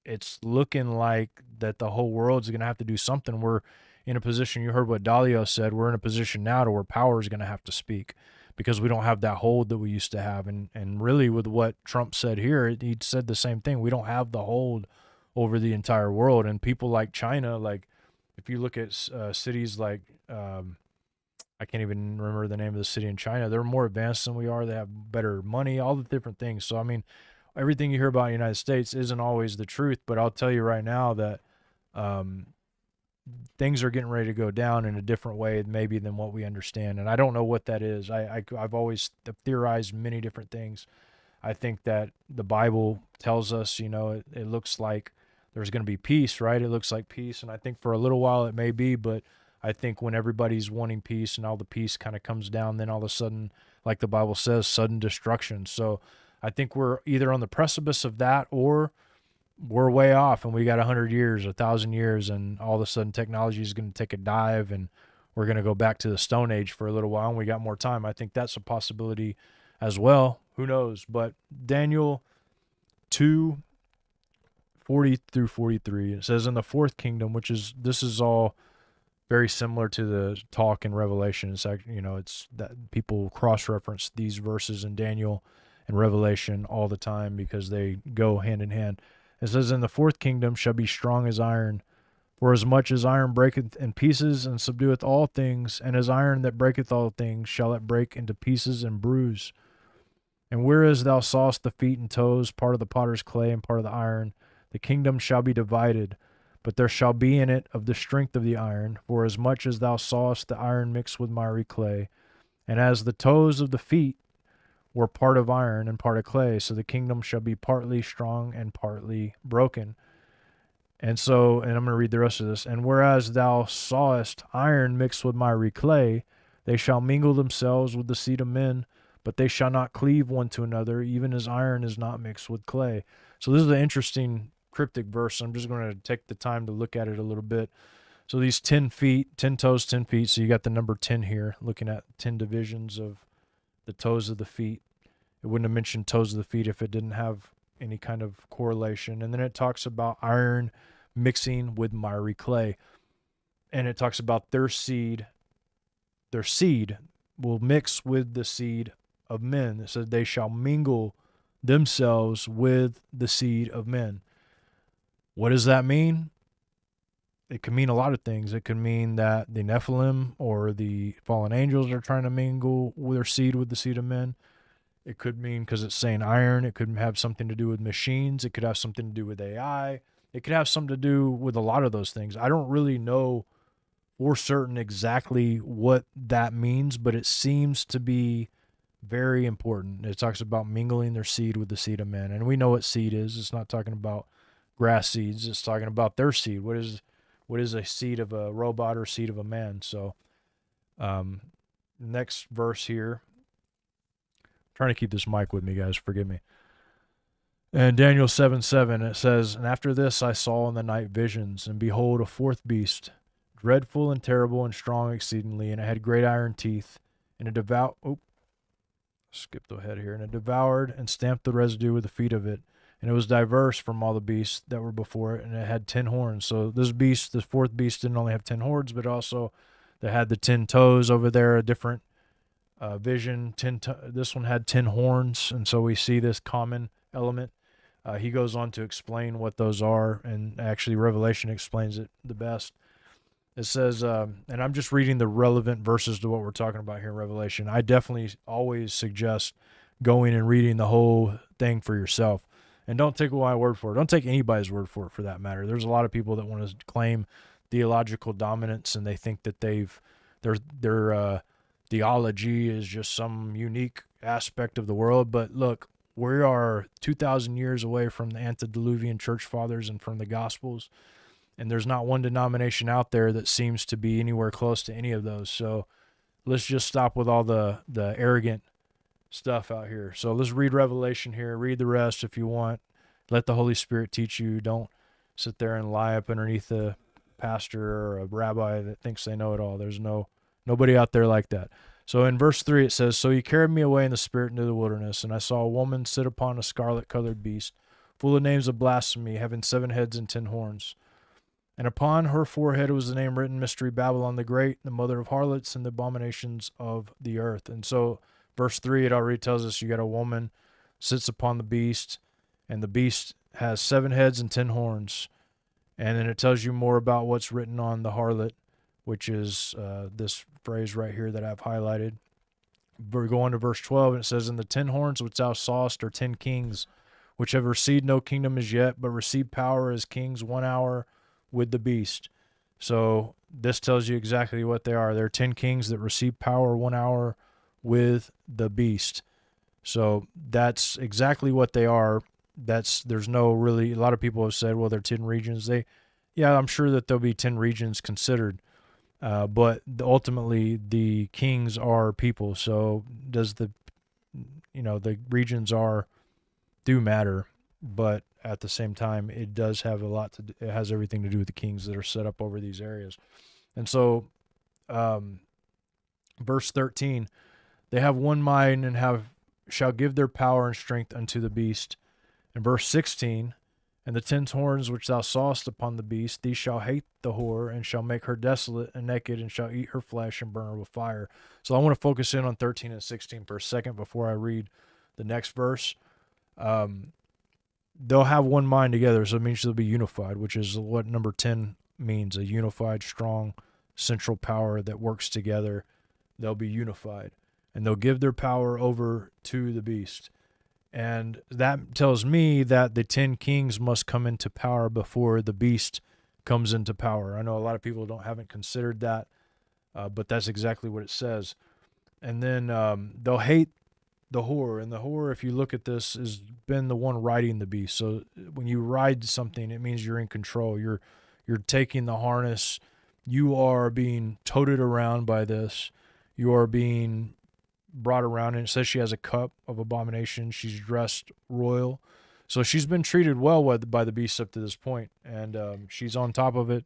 A: it's looking like that the whole world's going to have to do something. We're in a position, you heard what Dalio said, we're in a position now to where power is going to have to speak, because we don't have that hold that we used to have. And really, with what Trump said here, he said the same thing. We don't have the hold over the entire world. And people like China, like, if you look at cities like, I can't even remember the name of the city in China, they're more advanced than we are. They have better money, all the different things. So, I mean, everything you hear about the United States isn't always the truth, but I'll tell you right now that things are getting ready to go down in a different way maybe than what we understand. And I don't know what that is. I've always theorized many different things. I think that the Bible tells us, it looks like there's going to be peace, right? It looks like peace. And I think for a little while it may be, but I think when everybody's wanting peace and all the peace kind of comes down, then all of a sudden, like the Bible says, sudden destruction. So I think we're either on the precipice of that, or we're way off and we got 100 years, 1,000 years, and all of a sudden technology is going to take a dive and we're going to go back to the Stone Age for a little while and we got more time. I think that's a possibility as well. Who knows? But Daniel 2:40 through 43, it says, in the fourth kingdom, this is all very similar to the talk in Revelation. It's actually, it's that people cross-reference these verses in Daniel and Revelation all the time because they go hand in hand. It says, in the fourth kingdom shall be strong as iron, for as much as iron breaketh in pieces and subdueth all things, and as iron that breaketh all things shall it break into pieces and bruise. And whereas thou sawest the feet and toes, part of the potter's clay and part of the iron, the kingdom shall be divided, but there shall be in it of the strength of the iron, for as much as thou sawest the iron mixed with miry clay, and as the toes of the feet were part of iron and part of clay, so the kingdom shall be partly strong and partly broken. And I'm going to read the rest of this. And whereas thou sawest iron mixed with miry clay, they shall mingle themselves with the seed of men, but they shall not cleave one to another, even as iron is not mixed with clay. So this is an interesting cryptic verse. I'm just going to take the time to look at it a little bit. So these 10 feet, 10 toes, 10 feet. So you got the number 10 here, looking at 10 divisions of the toes of the feet. It wouldn't have mentioned toes of the feet if it didn't have any kind of correlation. And then it talks about iron mixing with miry clay. And it talks about their seed will mix with the seed of men. It says they shall mingle themselves with the seed of men. What does that mean? It can mean a lot of things. It could mean that the Nephilim or the fallen angels are trying to mingle with their seed with the seed of men. It could mean, because it's saying iron, it could have something to do with machines. It could have something to do with AI. It could have something to do with a lot of those things. I don't really know for certain exactly what that means, but it seems to be very important. It talks about mingling their seed with the seed of men. And we know what seed is. It's not talking about grass seeds. It's talking about their seed. What is a seed of a robot or seed of a man? So next verse here. Trying to keep this mic with me, guys. Forgive me. And Daniel 7:7, it says, and after this I saw in the night visions, and behold, a fourth beast, dreadful and terrible and strong exceedingly, and it had great iron teeth, and it skipped ahead here, and it devoured and stamped the residue with the feet of it, and it was diverse from all the beasts that were before it, and it had 10 horns. So this fourth beast, didn't only have 10 horns, but also they had the 10 toes over there, a different vision. This one had 10 horns, and so we see this common element. He goes on to explain what those are, and actually Revelation explains it the best. It says, and I'm just reading the relevant verses to what we're talking about here in Revelation. I definitely always suggest going and reading the whole thing for yourself. And don't take my word for it. Don't take anybody's word for it, for that matter. There's a lot of people that want to claim theological dominance, and they think that their theology is just some unique aspect of the world. But look, we are 2,000 years away from the antediluvian church fathers and from the Gospels, and there's not one denomination out there that seems to be anywhere close to any of those. So let's just stop with all the arrogant stuff out here. So let's read Revelation here. Read the rest if you want. Let the Holy Spirit teach you. Don't sit there and lie up underneath a pastor or a rabbi that thinks they know it all. There's nobody out there like that. So in verse 3 it says, so he carried me away in the spirit into the wilderness, and I saw a woman sit upon a scarlet-colored beast, full of names of blasphemy, having 7 heads and 10 horns. And upon her forehead was the name written, Mystery Babylon the Great, the mother of harlots and the abominations of the earth. And so verse 3, it already tells us you got a woman sits upon the beast, and the beast has 7 heads and 10 horns. And then it tells you more about what's written on the harlot, which is this phrase right here that I've highlighted. We go on to verse 12, and it says, and the 10 horns which thou sawest are 10 kings, which have received no kingdom as yet, but receive power as kings 1 hour with the beast. So this tells you exactly what they are. They're 10 kings that receive power 1 hour with the beast. So that's exactly what they are. there's no really, a lot of people have said, well, there are 10 regions. Yeah, I'm sure that there'll be 10 regions considered. But ultimately the kings are people. So the regions do matter, but at the same time, it does have it has everything to do with the kings that are set up over these areas. And so, verse 13, they have one mind and shall give their power and strength unto the beast. And verse 16, and the 10 horns which thou sawest upon the beast, these shall hate the whore, and shall make her desolate and naked, and shall eat her flesh and burn her with fire. So I want to focus in on 13 and 16 for a second before I read the next verse. They'll have one mind together, so it means they'll be unified, which is what number 10 means, a unified, strong, central power that works together. They'll be unified, and they'll give their power over to the beast. And that tells me that the 10 kings must come into power before the beast comes into power. I know a lot of people haven't considered that, but that's exactly what it says. And then they'll hate the whore. And the whore, if you look at this, has been the one riding the beast. So when you ride something, it means you're in control. You're taking the harness. You are being toted around by this. You are being brought around, and it says she has a cup of abomination. She's dressed royal, so she's been treated well by the beast up to this point, and she's on top of it,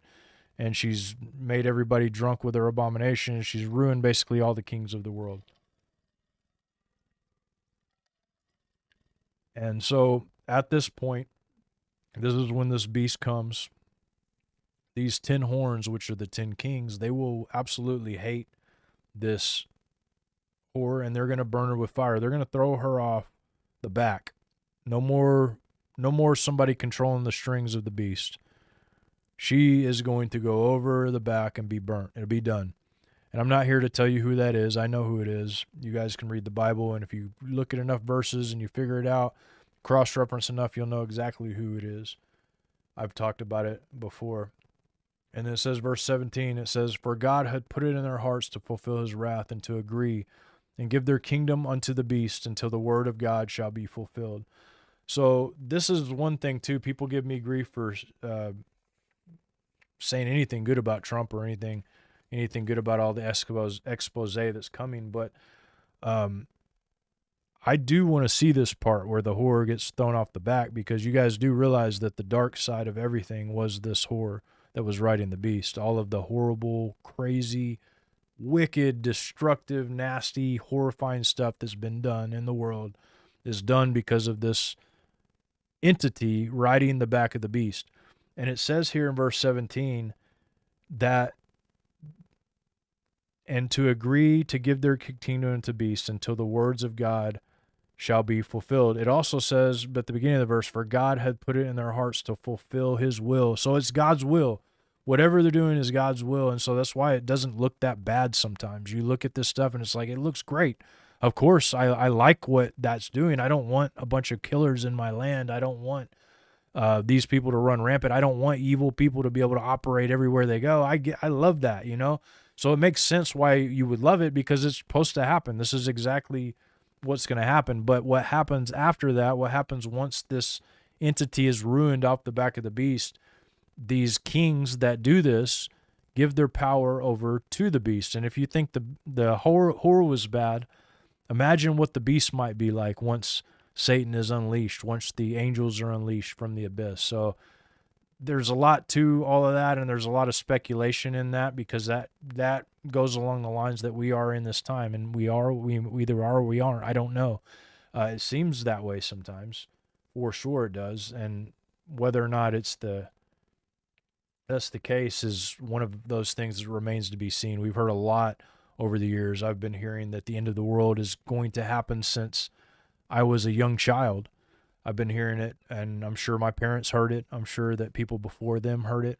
A: and she's made everybody drunk with her abomination. She's ruined basically all the kings of the world. And so at this point, this is when this beast comes. These 10 horns, which are the 10 kings, they will absolutely hate this whore, and they're going to burn her with fire. They're going to throw her off the back. No more somebody controlling the strings of the beast. She is going to go over the back and be burnt. It'll be done. And I'm not here to tell you who that is. I know who it is. You guys can read the Bible, and if you look at enough verses and you figure it out, cross-reference enough, you'll know exactly who it is. I've talked about it before. And then it says, verse 17, it says, for God had put it in their hearts to fulfill his wrath and to agree and give their kingdom unto the beast until the word of God shall be fulfilled. So this is one thing, too. People give me grief for saying anything good about Trump or anything good about all the expose that's coming. But I do want to see this part where the whore gets thrown off the back, because you guys do realize that the dark side of everything was this whore that was riding the beast. All of the horrible, crazy, wicked, destructive, nasty, horrifying stuff that's been done in the world is done because of this entity riding the back of the beast. And it says here in verse 17 that, and to agree to give their kingdom to beast until the words of God shall be fulfilled. It also says at the beginning of the verse, for God had put it in their hearts to fulfill his will. So it's God's will. Whatever they're doing is God's will. And so that's why it doesn't look that bad sometimes. You look at this stuff and it's like, it looks great. Of course, I like what that's doing. I don't want a bunch of killers in my land. I don't want these people to run rampant. I don't want evil people to be able to operate everywhere they go. I love that, you know? So it makes sense why you would love it, because it's supposed to happen. This is exactly what's going to happen. But what happens after that, what happens once this entity is ruined off the back of the beast, these kings that do this give their power over to the beast. And if you think the horror was bad, imagine what the beast might be like once Satan is unleashed, once the angels are unleashed from the abyss. So there's a lot to all of that, and there's a lot of speculation in that, because that goes along the lines that we are in this time, and we either are or we aren't. I don't know. It seems that way sometimes. For sure it does. And whether or not that's the case is one of those things that remains to be seen. We've heard a lot over the years. I've been hearing that the end of the world is going to happen since I was a young child. I've been hearing it, and I'm sure my parents heard it. I'm sure that people before them heard it.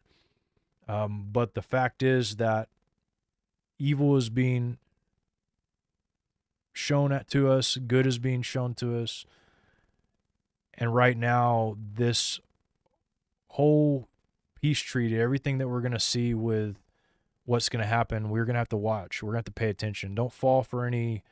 A: But the fact is that evil is being shown to us, good is being shown to us. And right now, this whole peace treaty, everything that we're going to see with what's going to happen, we're going to have to watch. We're going to have to pay attention. Don't fall for any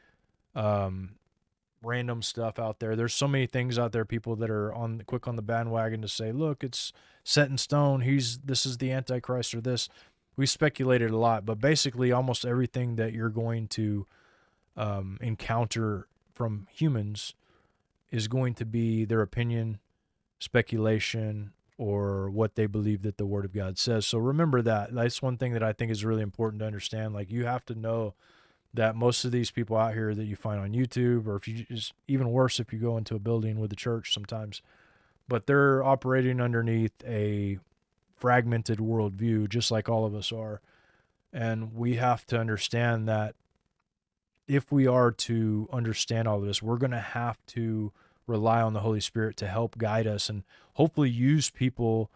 A: random stuff out there. There's so many things out there, people that are quick on the bandwagon to say, look, it's set in stone. This is the Antichrist or this. We speculated a lot, but basically almost everything that you're going to encounter from humans is going to be their opinion, speculation, or what they believe that the Word of God says. So remember that. That's one thing that I think is really important to understand. Like, you have to know that most of these people out here that you find on YouTube, or if you just, even worse, if you go into a building with the church sometimes, but they're operating underneath a fragmented worldview, just like all of us are. And we have to understand that if we are to understand all of this, we're going to have to rely on the Holy Spirit to help guide us, and hopefully use people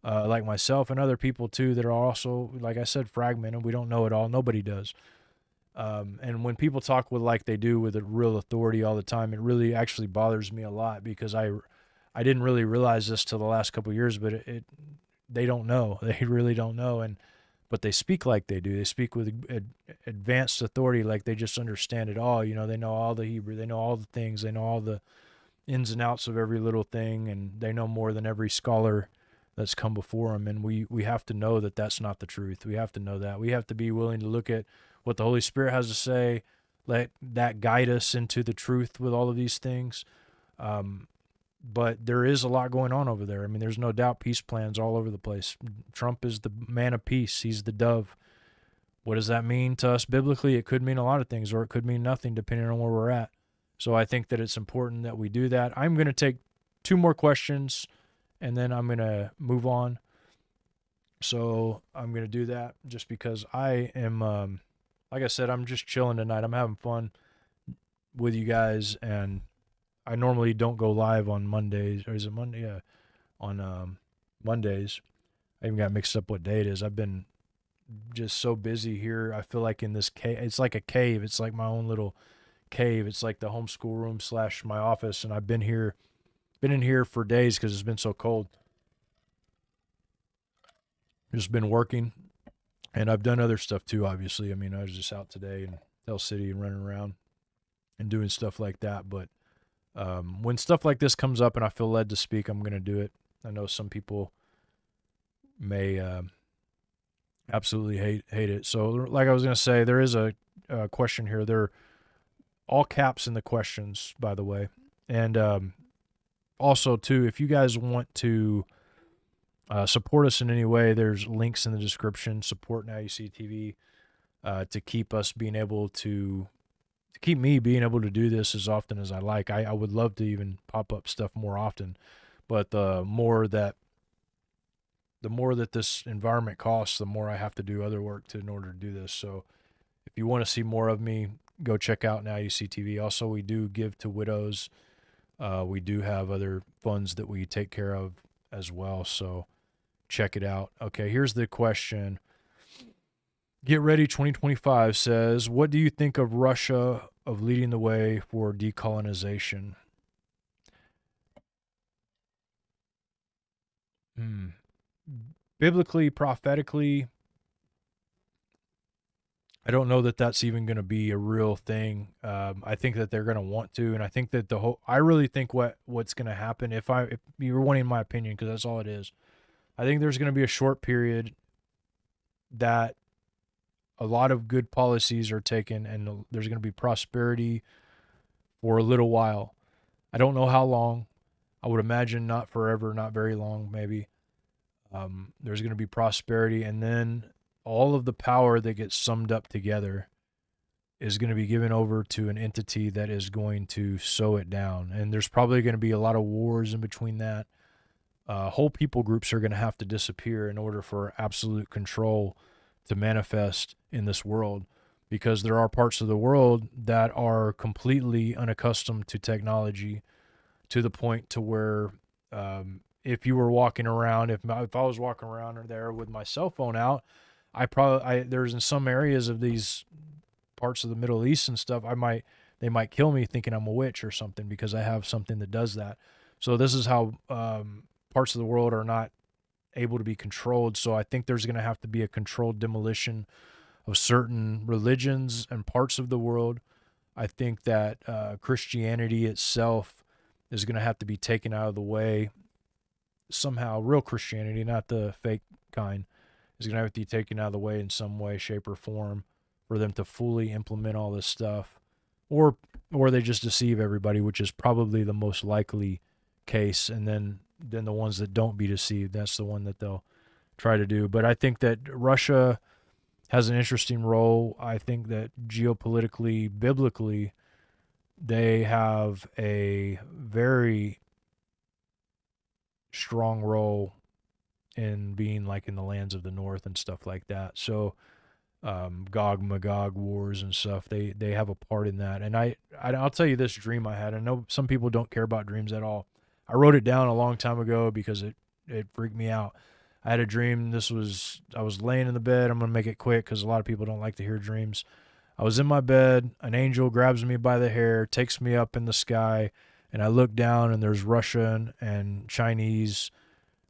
A: like myself and other people too that are also, like I said, fragmented. We don't know it all. Nobody does. And when people talk with like they do with a real authority all the time, it really actually bothers me a lot, because I didn't really realize this till the last couple of years, but they don't know. They really don't know. But they speak like they do. They speak with advanced authority, like they just understand it all. You know, they know all the Hebrew, they know all the things, they know all the ins and outs of every little thing, and they know more than every scholar that's come before them. And we have to know that that's not the truth. We have to know that. We have to be willing to look at what the Holy Spirit has to say, let that guide us into the truth with all of these things. But there is a lot going on over there. I mean, there's no doubt peace plans all over the place. Trump is the man of peace. He's the dove. What does that mean to us biblically? It could mean a lot of things, or it could mean nothing, depending on where we're at. So I think that it's important that we do that. I'm going to take 2 more questions, and then I'm going to move on. So I'm going to do that just because I am, like I said, I'm just chilling tonight. I'm having fun with you guys, and I normally don't go live on Mondays, or is it Monday? Yeah, on Mondays. I even got mixed up what day it is. I've been just so busy here. I feel like in this cave, it's like a cave. It's like my own little cave. It's like the homeschool room / my office, and I've been in here for days because it's been so cold. Just been working, and I've done other stuff too, obviously. I mean, I was just out today in Tell City and running around and doing stuff like that, but when stuff like this comes up and I feel led to speak, I'm going to do it. I know some people may absolutely hate it. So like I was going to say, there is a question here. They're all caps in the questions, by the way. And also, too, if you guys want to support us in any way, there's links in the description. Support Now You See TV to keep us being able to keep me being able to do this as often as I like. I would love to even pop up stuff more often, but the more that this environment costs, the more I have to do other work in order to do this. So if you want to see more of me, go check out Now You See TV. Also, we do give to widows. We do have other funds that we take care of as well. So check it out. Okay, here's the question. Get Ready 2025 says, what do you think of Russia of leading the way for decolonization? Biblically, prophetically, I don't know that that's even going to be a real thing. I think that they're going to want to, and I think that I really think what's going to happen, if you're wanting my opinion, because that's all it is, I think there's going to be a short period that a lot of good policies are taken, and there's going to be prosperity for a little while. I don't know how long. I would imagine not forever, not very long, maybe. There's going to be prosperity, and then all of the power that gets summed up together is going to be given over to an entity that is going to sew it down. And there's probably going to be a lot of wars in between that. Whole people groups are going to have to disappear in order for absolute control to manifest in this world, because there are parts of the world that are completely unaccustomed to technology, to the point to where if you were walking around, if I was walking around there with my cell phone out, there's in some areas of these parts of the Middle East and stuff, they might kill me thinking I'm a witch or something, because I have something that does that. So this is how parts of the world are not able to be controlled. So I think there's going to have to be a controlled demolition of certain religions and parts of the world. I think that Christianity itself is going to have to be taken out of the way somehow. Real Christianity, not the fake kind, is going to have to be taken out of the way in some way, shape, or form for them to fully implement all this stuff, or they just deceive everybody, which is probably the most likely case. And then the ones that don't be deceived, that's the one that they'll try to do. But I think that Russia has an interesting role. I think that geopolitically, biblically, they have a very strong role in being like in the lands of the north and stuff like that. So Gog Magog wars and stuff, they have a part in that. And I'll tell you this dream I had. I know some people don't care about dreams at all. I wrote it down a long time ago because it freaked me out. I had a dream. I was laying in the bed. I'm going to make it quick because a lot of people don't like to hear dreams. I was in my bed. An angel grabs me by the hair, takes me up in the sky, and I look down, and there's Russian and Chinese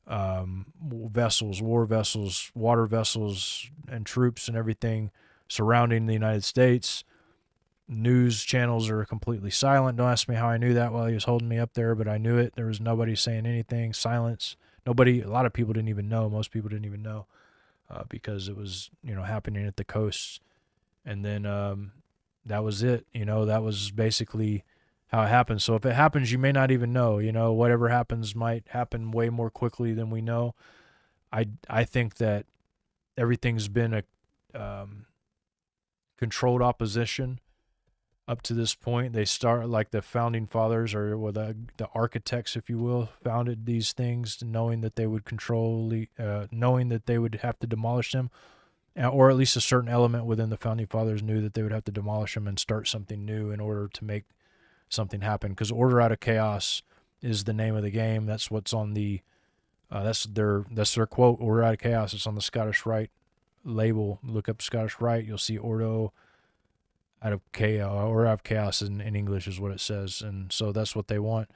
A: vessels, war vessels, water vessels, and troops and everything surrounding the United States. News channels are completely silent. Don't ask me how I knew that while he was holding me up there, but I knew it. There was nobody saying anything. Silence. Nobody. A lot of people didn't even know. Most people didn't even know because it was happening at the coasts. And then that was it. That was basically how it happened. So if it happens, you may not even know. Whatever happens might happen way more quickly than we know. I think that everything's been a controlled opposition up to this point. They start like the founding fathers or the architects, if you will, founded these things knowing that they would knowing that they would have to demolish them, or at least a certain element within the founding fathers knew that they would have to demolish them and start something new in order to make something happen. Because order out of chaos is the name of the game. That's what's on the that's their quote, order out of chaos. It's on the Scottish Rite label. Look up Scottish Rite, you'll see ordo out of chaos, or out of chaos in English is what it says. And so that's what they want.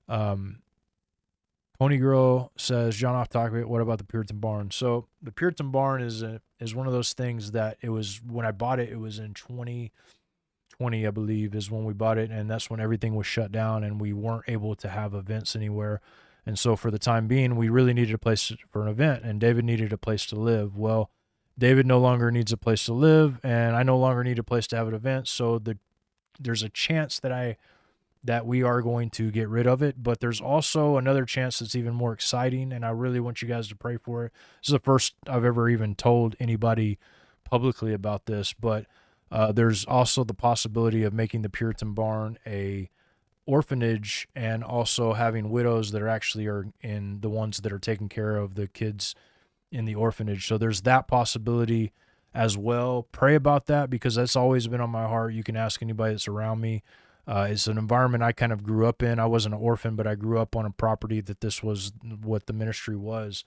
A: Pony Girl says, John, off topic, what about the Puritan Barn? So the Puritan Barn is one of those things that it was, when I bought it, it was in 2020, I believe, is when we bought it. And that's when everything was shut down and we weren't able to have events anywhere. And so for the time being, we really needed a place for an event, and David needed a place to live. Well, David no longer needs a place to live, and I no longer need a place to have an event. So there's a chance that we are going to get rid of it, but there's also another chance that's even more exciting, and I really want you guys to pray for it. This is the first I've ever even told anybody publicly about this, but there's also the possibility of making the Puritan Barn a orphanage, and also having widows that are in the ones that are taking care of the kids in the orphanage. So there's that possibility as well. Pray about that, because that's always been on my heart. You can ask anybody that's around me. It's an environment I kind of grew up in. I wasn't an orphan, but I grew up on a property that this was what the ministry was.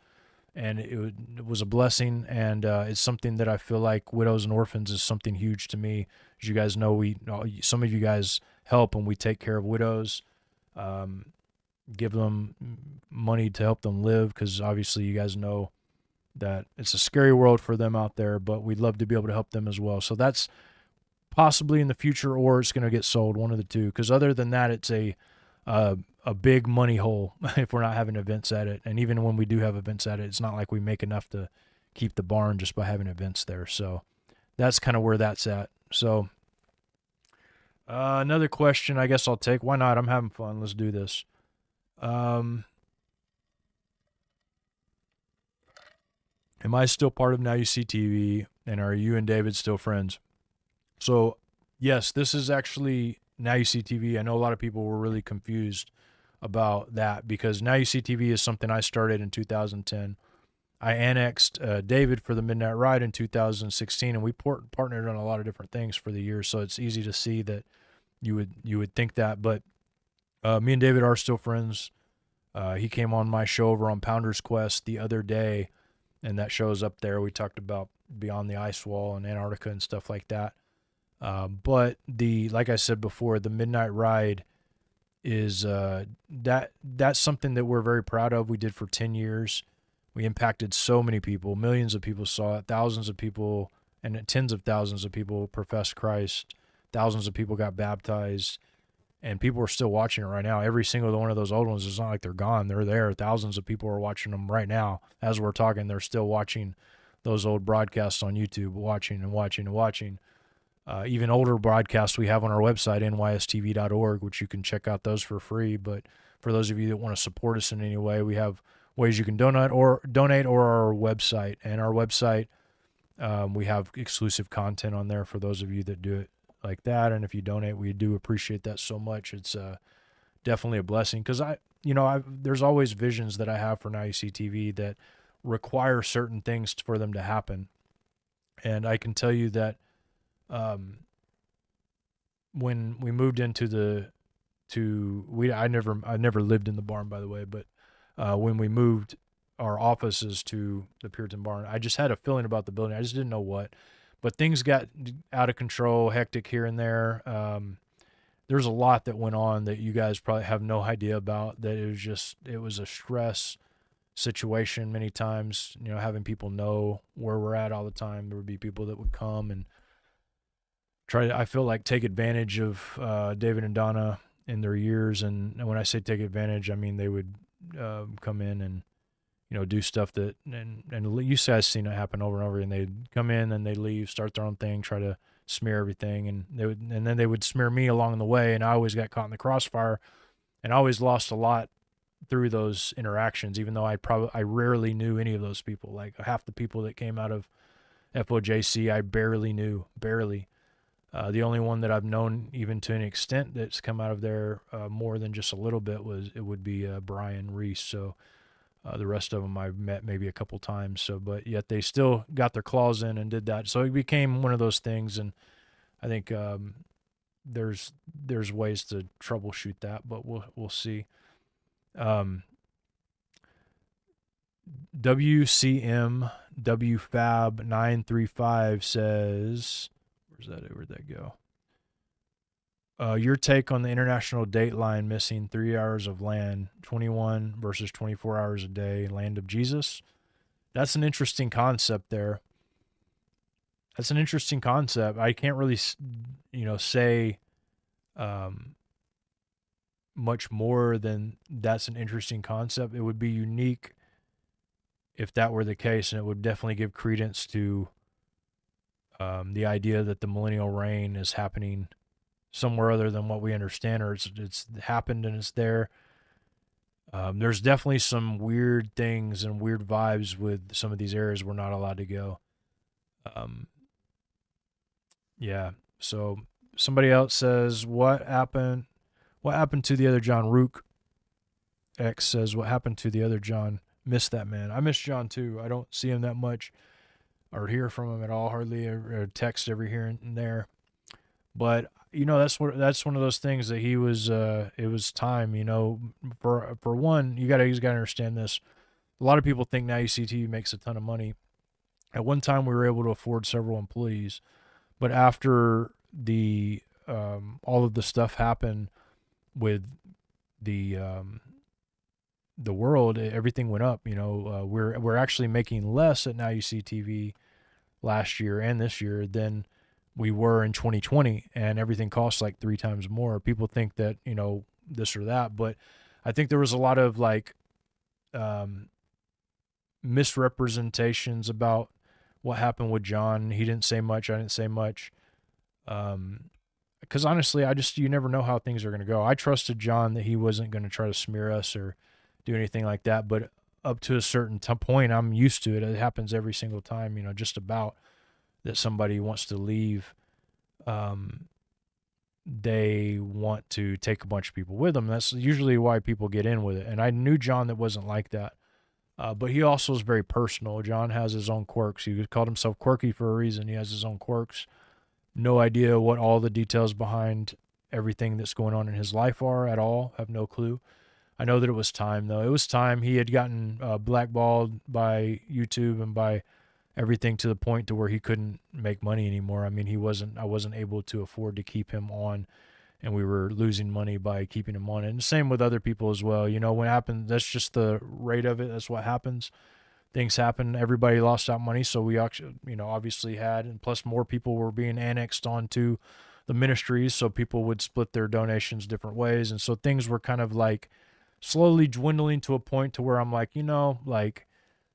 A: And it was a blessing, and it's something that I feel like widows and orphans is something huge to me. As you guys know, some of you guys help, and we take care of widows, give them money to help them live, because obviously you guys know that it's a scary world for them out there, but we'd love to be able to help them as well. So that's possibly in the future, or it's going to get sold, one of the two, because other than that, it's a big money hole if we're not having events at it. And even when we do have events at it, it's not like we make enough to keep the barn just by having events there. So that's kind of where that's at. So another question I guess I'll take. Why not? I'm having fun. Let's do this. Am I still part of Now You See TV, and are you and David still friends? So, yes, this is actually Now You See TV. I know a lot of people were really confused about that, because Now You See TV is something I started in 2010. I annexed David for the Midnight Ride in 2016, and we partnered on a lot of different things for the year, so it's easy to see that you would think that. But me and David are still friends. He came on my show over on Pounder's Quest the other day, and that show's up there. We talked about Beyond the Ice Wall and Antarctica and stuff like that. But like I said before, the Midnight Ride is that's something that we're very proud of. We did for 10 years. We impacted so many people. Millions of people saw it. Thousands of people and tens of thousands of people professed Christ thousands of people got baptized, and people are still watching it right now. Every single one of those old ones, it's not like they're gone. They're there. Thousands of people are watching them right now. As we're talking, they're still watching those old broadcasts on YouTube, watching and watching and watching. Even older broadcasts we have on our website, nystv.org, which you can check out those for free. But for those of you that want to support us in any way, we have ways you can donate or our website. And our website, we have exclusive content on there for those of you that do it like that. And if you donate, we do appreciate that so much. It's definitely a blessing, because there's always visions that I have for Now You See TV that require certain things for them to happen. And I can tell you that when we moved into I never lived in the barn, by the way, but when we moved our offices to the Puritan barn, I just had a feeling about the building. I just didn't know what, but things got out of control, hectic here and there. There's a lot that went on that you guys probably have no idea about, that it was a stress situation many times, having people know where we're at all the time. There would be people that would come and I feel like take advantage of David and Donna in their years. And when I say take advantage, I mean they would come in and do stuff that and you guys seen it happen over and over. And they'd come in and they leave, start their own thing, try to smear everything, and then they would smear me along the way. And I always got caught in the crossfire, and I always lost a lot through those interactions. Even though I rarely knew any of those people. Like half the people that came out of FOJC, I barely knew. The only one that I've known, even to an extent, that's come out of there more than just a little bit, would be Brian Reese. So the rest of them I've met maybe a couple times. So, but yet they still got their claws in and did that. So it became one of those things, and I think there's ways to troubleshoot that, but we'll see. WCM WFAB 935 says, where'd that go? Your take on the international date line missing 3 hours of land, 21 versus 24 hours a day, land of Jesus. That's an interesting concept there. That's an interesting concept. I can't really, say much more than that's an interesting concept. It would be unique if that were the case, and it would definitely give credence to the idea that the millennial reign is happening somewhere other than what we understand, or it's happened and it's there. There's definitely some weird things and weird vibes with some of these areas we're not allowed to go. Yeah. So somebody else says, what happened to the other John? Rook X says, what happened to the other John? Missed that man. I miss John too. I don't see him that much or hear from him at all, hardly, or text every here and there. But that's one of those things that he was. It was time, For one, you gotta understand this. A lot of people think Now You See TV makes a ton of money. At one time, we were able to afford several employees, but after the all of the stuff happened with the world, everything went up. We're actually making less at Now You See TV last year and this year than we were in 2020, and everything costs like 3 times more. People think that, this or that, but I think there was a lot of misrepresentations about what happened with John. He didn't say much. I didn't say much. Because honestly, you never know how things are going to go. I trusted John that he wasn't going to try to smear us or do anything like that, but up to a certain point, I'm used to it. It happens every single time, just about, that somebody wants to leave. They want to take a bunch of people with them. That's usually why people get in with it. And I knew John that wasn't like that. But he also is very personal. John has his own quirks. He called himself quirky for a reason. He has his own quirks. No idea what all the details behind everything that's going on in his life are at all. Have no clue. I know that it was time, though. It was time. He had gotten blackballed by YouTube and by everything, to the point to where he couldn't make money anymore. I mean, I wasn't able to afford to keep him on, and we were losing money by keeping him on. And the same with other people as well. When it happens, that's just the rate of it. That's what happens. Things happen. Everybody lost out money. So we actually, obviously had, and plus more people were being annexed onto the ministries, so people would split their donations different ways, and so things were kind of like slowly dwindling to a point to where I'm like, like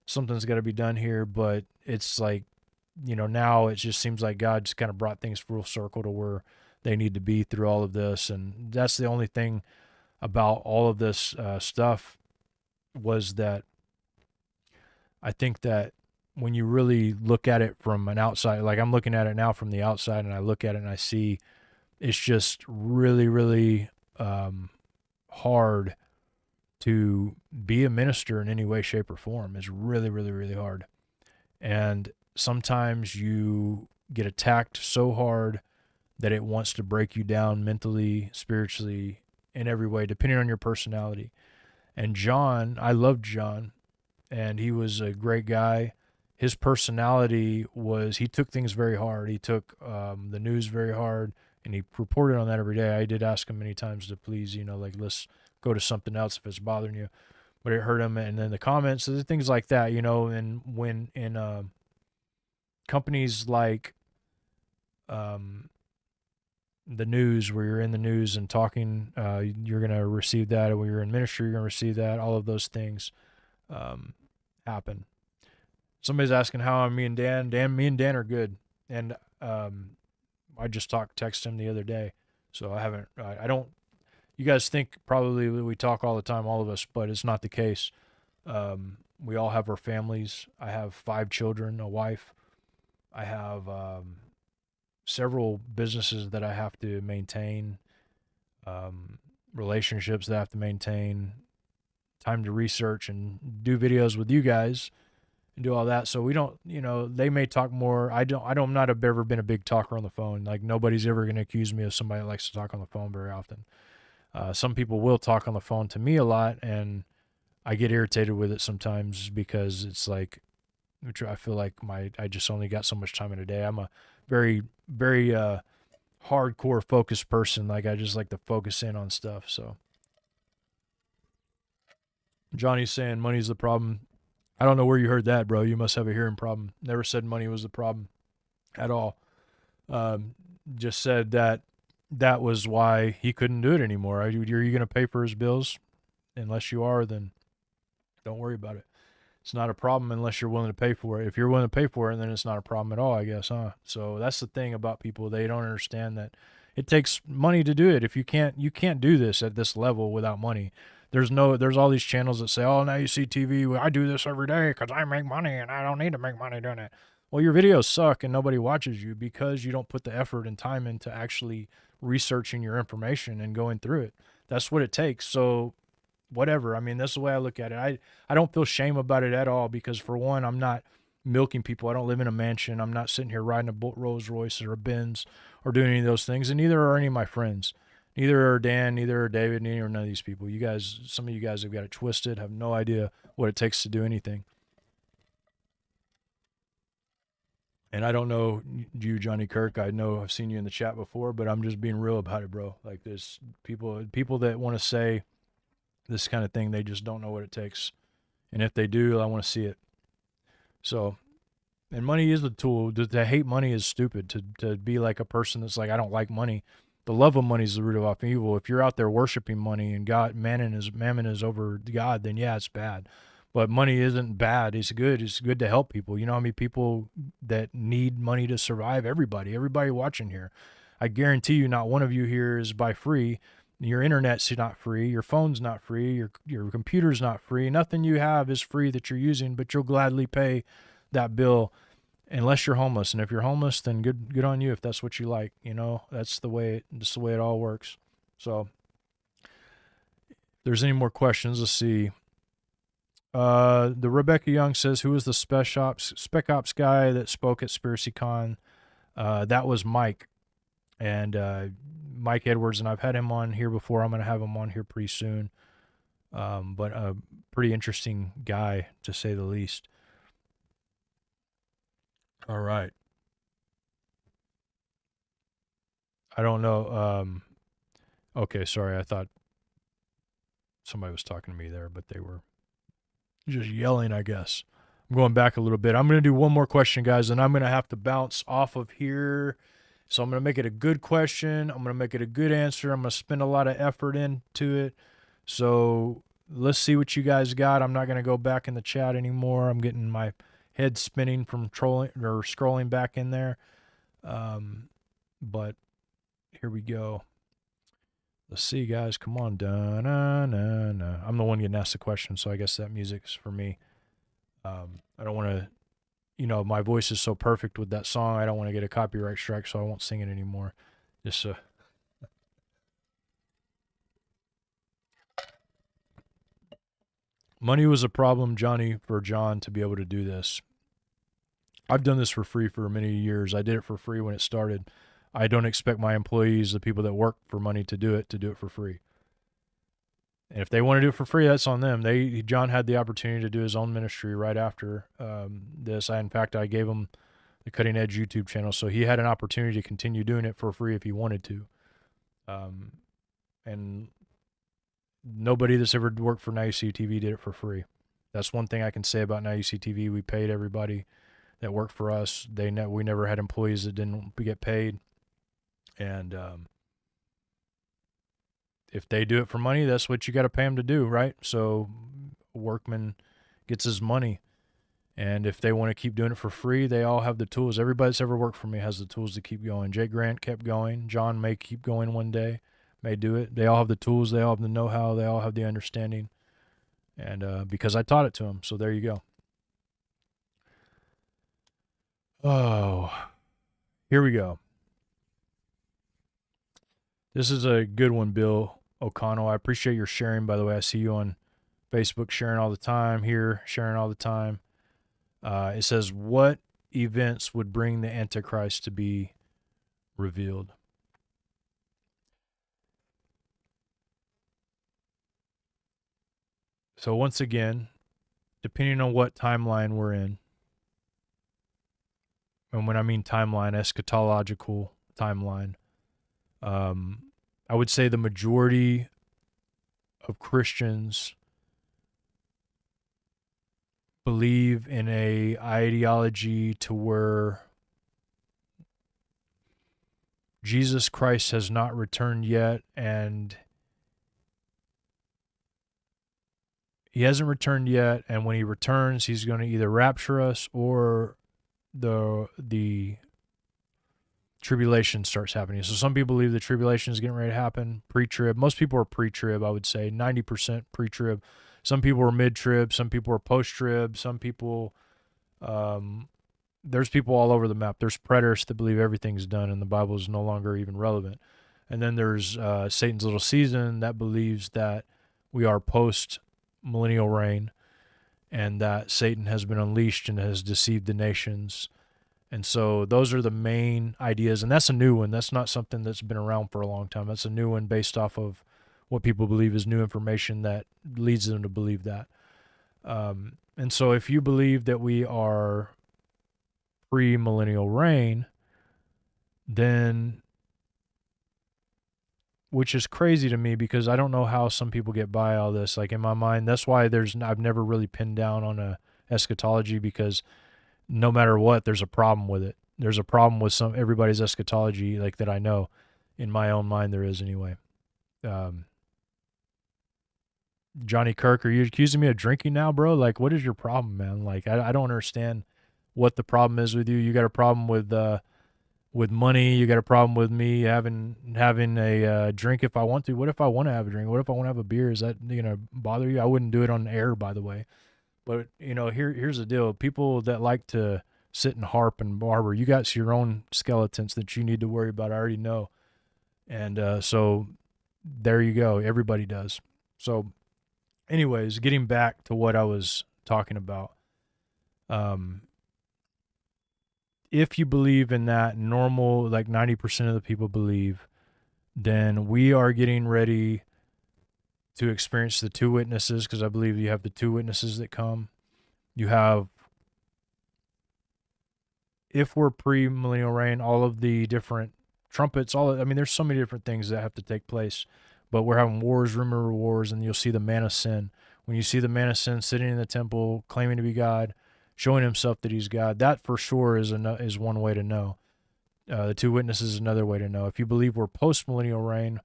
A: something's got to be done here. But it's like, now it just seems like God just kind of brought things full circle to where they need to be through all of this. And that's the only thing about all of this stuff, was that I think that when you really look at it from an outside, like I'm looking at it now from the outside, and I look at it and I see it's just really, really hard to be a minister in any way, shape, or form. Is really, really, really hard. And sometimes you get attacked so hard that it wants to break you down mentally, spiritually, in every way, depending on your personality. And John, I loved John, and he was a great guy. His personality was, he took things very hard. He took the news very hard, and he reported on that every day. I did ask him many times to please, like, let's go to something else if it's bothering you. But it hurt him. And then the comments, things like that, and when in companies like the news, where you're in the news and talking, you're going to receive that. Or when you're in ministry, you're going to receive that. All of those things happen. Somebody's asking how me and Dan. Me and Dan are good. And I just texted him the other day. So I don't, you guys think probably we talk all the time, all of us, but it's not the case. We all have our families. I have 5 children, a wife. I have several businesses that I have to maintain, relationships that I have to maintain, time to research and do videos with you guys and do all that. So we don't, they may talk more. I'm not ever been a big talker on the phone. Like, nobody's ever going to accuse me of somebody that likes to talk on the phone very often. Some people will talk on the phone to me a lot, and I get irritated with it sometimes, because it's like, I feel like I just only got so much time in a day. I'm a very, very hardcore focused person. Like, I just like to focus in on stuff. So Johnny's saying money's the problem. I don't know where you heard that, bro. You must have a hearing problem. Never said money was the problem at all. Just said that was why he couldn't do it anymore. Are you going to pay for his bills? Unless you are, then don't worry about it. It's not a problem unless you're willing to pay for it. If you're willing to pay for it, then it's not a problem at all, I guess, huh? So that's the thing about people. They don't understand that it takes money to do it. If you can't do this at this level without money. There's all these channels that say, oh, now you see TV. Well, I do this every day because I make money and I don't need to make money doing it. Well, your videos suck and nobody watches you because you don't put the effort and time into actually researching your information and going through it. That's what it takes. So whatever. I mean, that's the way I look at it. I don't feel shame about it at all, because for one, I'm not milking people. I don't live in a mansion. I'm not sitting here riding a Rolls Royce or a Benz or doing any of those things. And neither are any of my friends. Neither are Dan, neither are David, neither are none of these people. You guys, some of you guys have got it twisted, have no idea what it takes to do anything. And I don't know you, Johnny Kirk. I know I've seen you in the chat before, but I'm just being real about it, bro. Like, there's people that want to say this kind of thing, they just don't know what it takes. And if they do, I want to see it. So, and money is the tool. To hate money is stupid. To be like a person that's like, I don't like money. The love of money is the root of all evil. If you're out there worshiping money and mammon is over God, then yeah, it's bad. But money isn't bad. It's good. It's good to help people. You know how many people that need money to survive? Everybody watching here. I guarantee you not one of you here is by free. Your internet's not free. Your phone's not free. Your computer's not free. Nothing you have is free that you're using, but you'll gladly pay that bill unless you're homeless. And if you're homeless, then good on you if that's what you like. That's the way it all works. So if there's any more questions, let's see. The Rebecca Young says, who was the spec ops guy that spoke at SpiracyCon? That was Mike. And Mike Edwards, and I've had him on here before. I'm going to have him on here pretty soon. But a pretty interesting guy, to say the least. All right. I don't know. Okay, sorry. I thought somebody was talking to me there, but they were just yelling, I guess. I'm going back a little bit. I'm going to do one more question, guys, and I'm going to have to bounce off of here So I'm going to make it a good question. I'm going to make it a good answer. I'm going to spend a lot of effort into it. So let's see what you guys got. I'm not going to go back in the chat anymore. I'm getting my head spinning from trolling or scrolling back in there. But here we go. Let's see, guys. Come on. Da-na-na-na. I'm the one getting asked the question, so I guess that music's for me. I don't want to, my voice is so perfect with that song. I don't want to get a copyright strike, so I won't sing it anymore. Just money was a problem, Johnny, for John to be able to do this. I've done this for free for many years. I did it for free when it started. I don't expect my employees, the people that work for money, to do it for free. And if they want to do it for free, that's on them. John had the opportunity to do his own ministry right after this. In fact, I gave him the Cutting Edge YouTube channel, so he had an opportunity to continue doing it for free if he wanted to. And nobody that's ever worked for Now You See TV did it for free. That's one thing I can say about Now You See TV. We paid everybody that worked for us. We never had employees that didn't get paid. And if they do it for money, that's what you got to pay them to do, right? So a workman gets his money. And if they want to keep doing it for free, they all have the tools. Everybody that's ever worked for me has the tools to keep going. Jake Grant kept going. John may keep going one day, may do it. They all have the tools. They all have the know-how. They all have the understanding. And because I taught it to them. So there you go. Oh, here we go. This is a good one, Bill O'Connell. I appreciate your sharing, by the way. I see you on Facebook sharing all the time, here sharing all the time. It says, what events would bring the Antichrist to be revealed? So once again, depending on what timeline we're in, and when I mean timeline, eschatological timeline, I would say the majority of Christians believe in a ideology to where Jesus Christ has not returned yet, and he hasn't returned yet, and when he returns, he's going to either rapture us or the tribulation starts happening. So some people believe the tribulation is getting ready to happen, pre-trib. Most people are pre-trib, I would say, 90% pre-trib. Some people are mid-trib, some people are post-trib, some people, there's people all over the map. There's preterists that believe everything's done and the Bible is no longer even relevant. And then there's Satan's little season that believes that we are post-millennial reign and that Satan has been unleashed and has deceived the nations. And so those are the main ideas, and that's a new one. That's not something that's been around for a long time. That's a new one based off of what people believe is new information that leads them to believe that. And so if you believe that we are pre-millennial reign, then, which is crazy to me because I don't know how some people get by all this. Like in my mind, that's why I've never really pinned down on a eschatology, because no matter what, there's a problem with it. There's a problem with everybody's eschatology, like that I know. In my own mind, there is anyway. Johnny Kirk, are you accusing me of drinking now, bro? Like, what is your problem, man? Like, I don't understand what the problem is with you. You got a problem with money. You got a problem with me having a drink if I want to. What if I want to have a drink? What if I want to have a beer? Is that gonna bother you? I wouldn't do it on air, by the way. But, here's the deal. People that like to sit and harp and barber, you got your own skeletons that you need to worry about. I already know. And so there you go. Everybody does. So anyways, getting back to what I was talking about. If you believe in that normal, like 90% of the people believe, then we are getting ready to experience the two witnesses, because I believe you have the two witnesses that come. You have, if we're pre-millennial reign, all of the different trumpets, there's so many different things that have to take place. But we're having wars, rumor of wars, and you'll see the man of sin. When you see the man of sin sitting in the temple, claiming to be God, showing himself that he's God, that for sure is one way to know. The two witnesses is another way to know. If you believe we're post-millennial reign,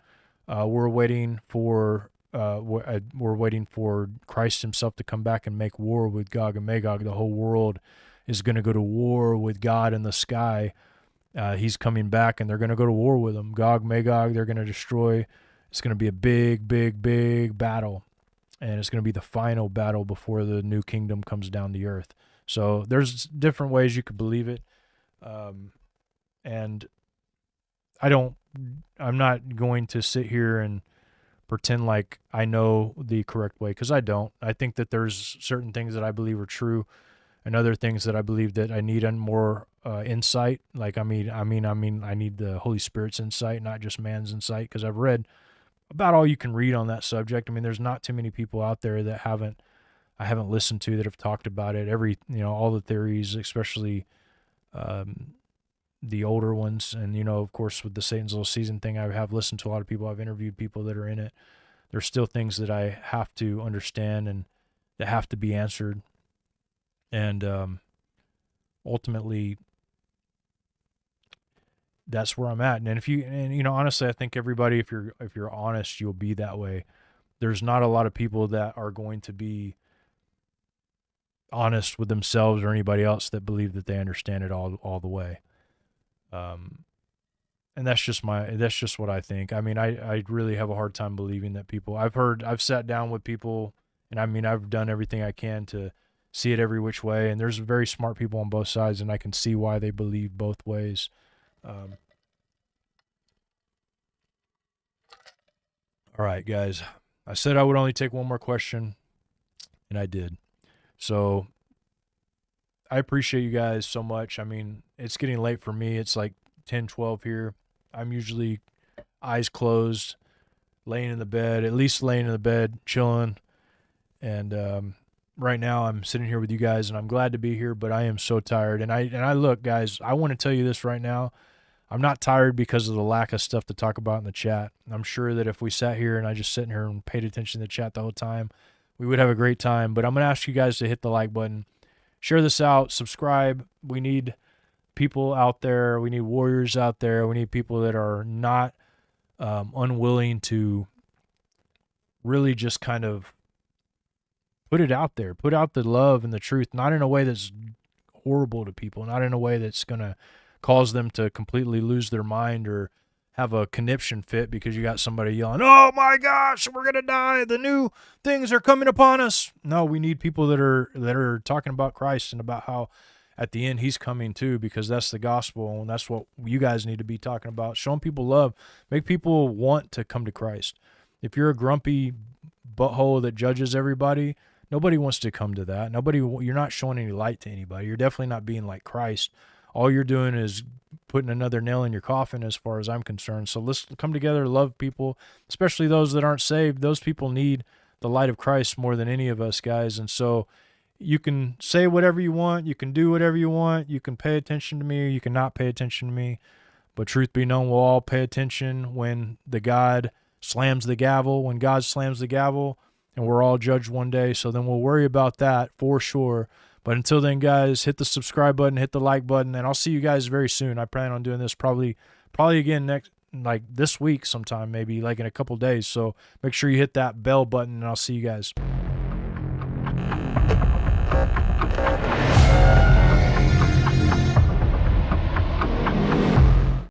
A: we're waiting for we're waiting for Christ himself to come back and make war with Gog and Magog. The whole world is going to go to war with God in the sky. He's coming back, and they're going to go to war with him. Gog, Magog, they're going to destroy. It's going to be a big, big, big battle, and it's going to be the final battle before the new kingdom comes down the earth. So there's different ways you could believe it, and I'm not going to sit here and pretend like I know the correct way, because I don't. I think that there's certain things that I believe are true, and other things that I believe that I need more insight. Like I need the Holy Spirit's insight, not just man's insight, because I've read about all you can read on that subject. I mean, there's not too many people out there that I haven't listened to that have talked about it. All the theories, especially the older ones, and of course with the Satan's Little Season thing, I have listened to a lot of people. I've interviewed people that are in it. There's still things that I have to understand and that have to be answered. And ultimately, that's where I'm at. And honestly, I think everybody, if you're honest, you'll be that way. There's not a lot of people that are going to be honest with themselves or anybody else that believe that they understand it all the way. And that's just what I think. I mean, I really have a hard time believing that people. I've sat down with people, and I mean, I've done everything I can to see it every which way, and there's very smart people on both sides, and I can see why they believe both ways. All right, guys. I said I would only take one more question, and I did. So I appreciate you guys so much. I mean, it's getting late for me. It's like 10, 12 here. I'm usually eyes closed, laying in the bed, chilling. And right now I'm sitting here with you guys, and I'm glad to be here, but I am so tired. And I look, guys, I want to tell you this right now. I'm not tired because of the lack of stuff to talk about in the chat. I'm sure that if we sat here and I just sat here and paid attention to the chat the whole time, we would have a great time. But I'm going to ask you guys to hit the like button, share this out, subscribe. We need people out there. We need warriors out there. We need people that are not unwilling to really just kind of put it out there, put out the love and the truth, not in a way that's horrible to people, not in a way that's going to cause them to completely lose their mind or have a conniption fit because you got somebody yelling, "Oh my gosh, we're going to die. The new things are coming upon us." No, we need people that are talking about Christ and about how at the end he's coming too, because that's the gospel, and that's what you guys need to be talking about. Showing people love, make people want to come to Christ. If you're a grumpy butthole that judges everybody, nobody wants to come to that. You're not showing any light to anybody. You're definitely not being like Christ. All you're doing is putting another nail in your coffin as far as I'm concerned. So let's come together, love people, especially those that aren't saved. Those people need the light of Christ more than any of us, guys. And so you can say whatever you want. You can do whatever you want. You can pay attention to me, or you can not pay attention to me. But truth be known, we'll all pay attention when God slams the gavel, and we're all judged one day. So then we'll worry about that for sure. But until then, guys, hit the subscribe button, hit the like button, and I'll see you guys very soon. I plan on doing this probably again this week sometime, maybe like in a couple days. So make sure you hit that bell button, and I'll see you guys.